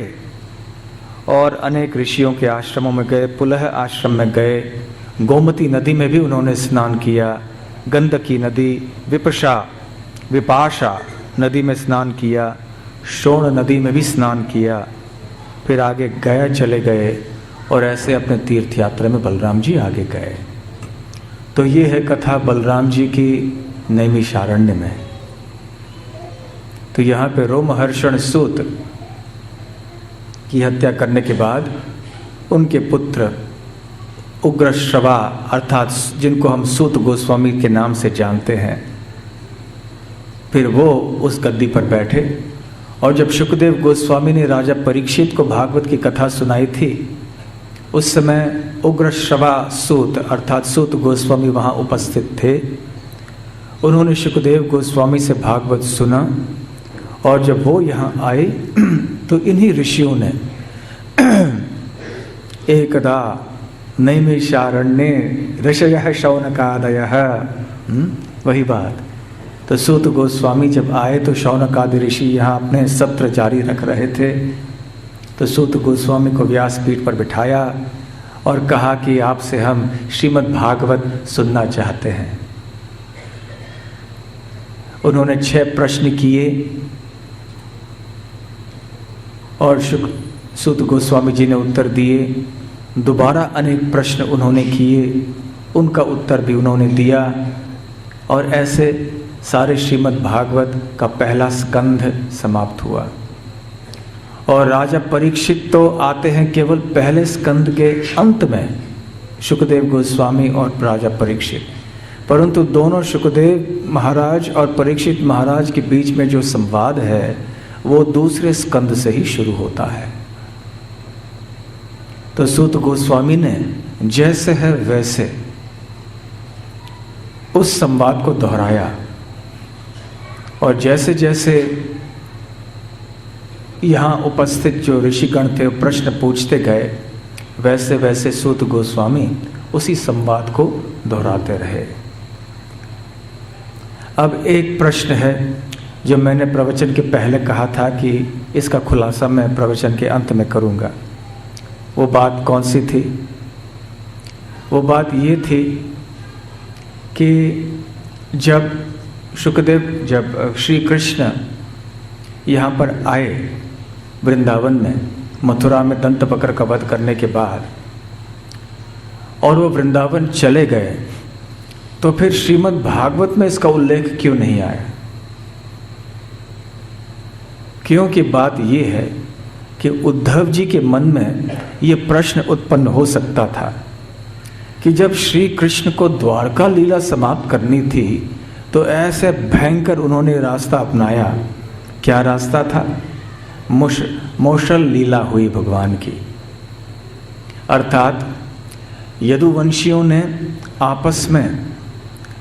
और अनेक ऋषियों के आश्रमों में गए, पुलह आश्रम में गए, गोमती नदी में भी उन्होंने स्नान किया, गंडकी नदी, विपाशा नदी में स्नान किया, शोण नदी में भी स्नान किया, फिर आगे गया चले गए और ऐसे अपने तीर्थ यात्रा में बलराम जी आगे गए। तो ये है कथा बलराम जी की नैमिषारण्य में। तो यहाँ पे रोमहर्षण सूत की हत्या करने के बाद उनके पुत्र उग्रश्रवा, अर्थात जिनको हम सूत गोस्वामी के नाम से जानते हैं, फिर वो उस गद्दी पर बैठे। और जब शुकदेव गोस्वामी ने राजा परीक्षित को भागवत की कथा सुनाई थी, उस समय उग्रश्रवा सूत अर्थात सूत गोस्वामी वहाँ उपस्थित थे। उन्होंने शुकदेव गोस्वामी से भागवत सुना, और जब वो यहाँ आए तो इन्हीं ऋषियों ने एकदा नैमिषारण्ये ऋषयः शौनकादयः, वही बात। तो सूत गोस्वामी जब आए तो शौनकादि ऋषि यहाँ अपने सत्र जारी रख रहे थे। तो सूत गोस्वामी को व्यासपीठ पर बिठाया और कहा कि आपसे हम श्रीमद् भागवत सुनना चाहते हैं। उन्होंने 6 प्रश्न किए और सूत गोस्वामी जी ने उत्तर दिए। दोबारा अनेक प्रश्न उन्होंने किए, उनका उत्तर भी उन्होंने दिया, और ऐसे सारे श्रीमद् भागवत का पहला स्कंध समाप्त हुआ। और राजा परीक्षित तो आते हैं केवल पहले स्कंद के अंत में, शुकदेव गोस्वामी और राजा परीक्षित, परंतु दोनों शुकदेव महाराज और परीक्षित महाराज के बीच में जो संवाद है वो दूसरे स्कंद से ही शुरू होता है। तो सूत गोस्वामी ने जैसे है वैसे उस संवाद को दोहराया, और जैसे जैसे यहाँ उपस्थित जो ऋषिगण थे प्रश्न पूछते गए, वैसे वैसे सूत गोस्वामी उसी संवाद को दोहराते रहे। अब एक प्रश्न है जो मैंने प्रवचन के पहले कहा था कि इसका खुलासा मैं प्रवचन के अंत में करूँगा। वो बात कौन सी थी? वो बात ये थी कि जब श्री कृष्ण यहाँ पर आए वृंदावन में, मथुरा में दंत बकर का वध करने के बाद, और वो वृंदावन चले गए, तो फिर श्रीमद् भागवत में इसका उल्लेख क्यों नहीं आया? क्योंकि बात ये है कि उद्धव जी के मन में ये प्रश्न उत्पन्न हो सकता था कि जब श्री कृष्ण को द्वारका लीला समाप्त करनी थी तो ऐसे भयंकर उन्होंने रास्ता अपनाया। क्या रास्ता था? मौसल लीला हुई भगवान की, अर्थात यदुवंशियों ने आपस में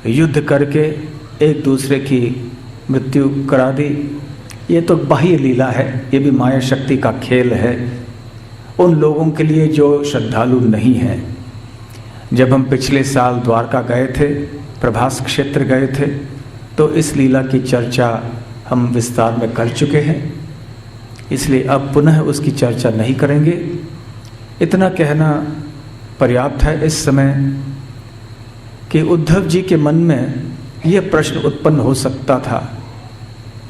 युद्ध करके एक दूसरे की मृत्यु करा दी। ये तो बाह्य लीला है, ये भी माया शक्ति का खेल है उन लोगों के लिए जो श्रद्धालु नहीं हैं। जब हम पिछले साल द्वारका गए थे, प्रभास क्षेत्र गए थे, तो इस लीला की चर्चा हम विस्तार में कर चुके हैं, इसलिए अब पुनः उसकी चर्चा नहीं करेंगे। इतना कहना पर्याप्त है इस समय कि उद्धव जी के मन में यह प्रश्न उत्पन्न हो सकता था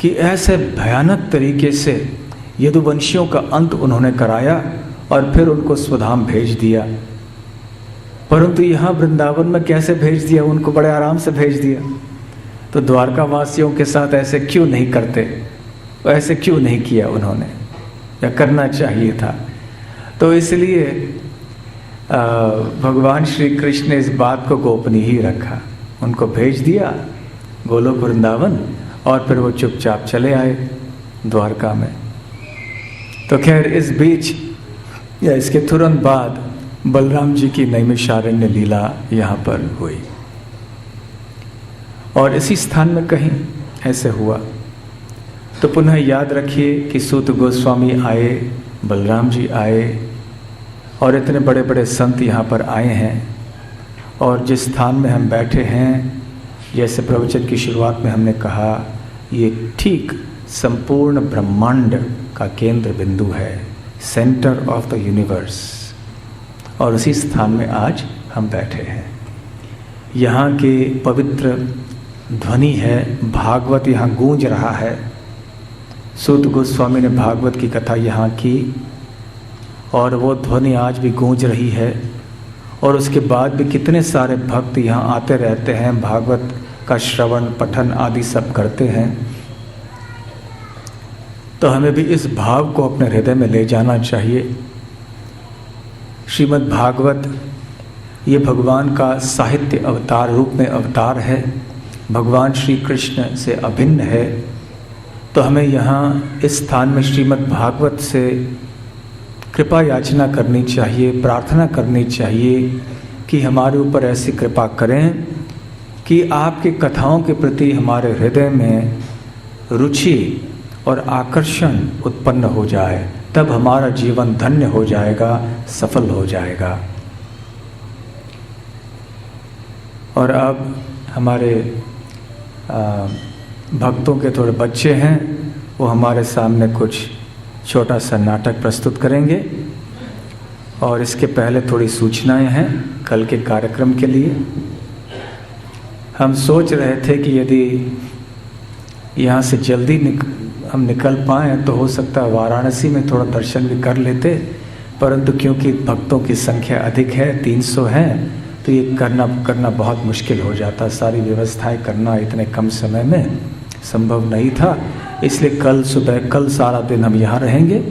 कि ऐसे भयानक तरीके से यदुवंशियों का अंत उन्होंने कराया और फिर उनको स्वधाम भेज दिया, परंतु यहाँ वृंदावन में कैसे भेज दिया? उनको बड़े आराम से भेज दिया। तो द्वारका वासियों के साथ ऐसे क्यों नहीं करते? ऐसे क्यों नहीं किया उन्होंने, या करना चाहिए था? तो इसलिए भगवान श्री कृष्ण ने इस बात को गोपनीय ही रखा, उनको भेज दिया गोलोक वृंदावन और फिर वो चुपचाप चले आए द्वारका में। तो खैर इस बीच या इसके तुरंत बाद बलराम जी की नैमिषारण्य लीला यहाँ पर हुई और इसी स्थान में कहीं ऐसे हुआ। तो पुनः याद रखिए कि सूत गोस्वामी आए, बलराम जी आए और इतने बड़े बड़े संत यहाँ पर आए हैं। और जिस स्थान में हम बैठे हैं, जैसे प्रवचन की शुरुआत में हमने कहा, ये ठीक संपूर्ण ब्रह्मांड का केंद्र बिंदु है, सेंटर ऑफ द यूनिवर्स। और उसी स्थान में आज हम बैठे हैं। यहाँ के पवित्र ध्वनि है, भागवत यहाँ गूंज रहा है। सूत गोस्वामी ने भागवत की कथा यहाँ की और वो ध्वनि आज भी गूंज रही है। और उसके बाद भी कितने सारे भक्त यहाँ आते रहते हैं, भागवत का श्रवण पठन आदि सब करते हैं। तो हमें भी इस भाव को अपने हृदय में ले जाना चाहिए। श्रीमद् भागवत ये भगवान का साहित्य अवतार रूप में अवतार है, भगवान श्री कृष्ण से अभिन्न है। तो हमें यहाँ इस स्थान में श्रीमद् भागवत से कृपा याचना करनी चाहिए, प्रार्थना करनी चाहिए कि हमारे ऊपर ऐसी कृपा करें कि आपकी कथाओं के प्रति हमारे हृदय में रुचि और आकर्षण उत्पन्न हो जाए, तब हमारा जीवन धन्य हो जाएगा, सफल हो जाएगा। और अब हमारे भक्तों के थोड़े बच्चे हैं, वो हमारे सामने कुछ छोटा सा नाटक प्रस्तुत करेंगे। और इसके पहले थोड़ी सूचनाएं हैं कल के कार्यक्रम के लिए। हम सोच रहे थे कि यदि यहाँ से जल्दी हम निकल पाएँ तो हो सकता है वाराणसी में थोड़ा दर्शन भी कर लेते, परंतु क्योंकि भक्तों की संख्या अधिक है, 300 है, तो ये करना बहुत मुश्किल हो जाता। सारी व्यवस्थाएं करना इतने कम समय में संभव नहीं था। इसलिए कल सारा दिन हम यहाँ रहेंगे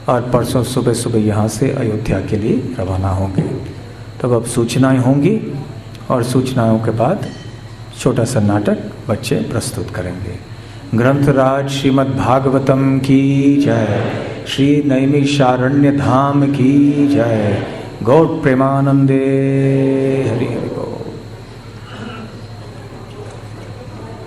और परसों सुबह सुबह यहाँ से अयोध्या के लिए रवाना होंगे। तब अब सूचनाएं होंगी और सूचनाओं के बाद छोटा सा नाटक बच्चे प्रस्तुत करेंगे। ग्रंथराज श्रीमद् भागवतम की जय, श्री नैमिषारण्य धाम की जय, गौड़ प्रेमानंदे हरि हरि।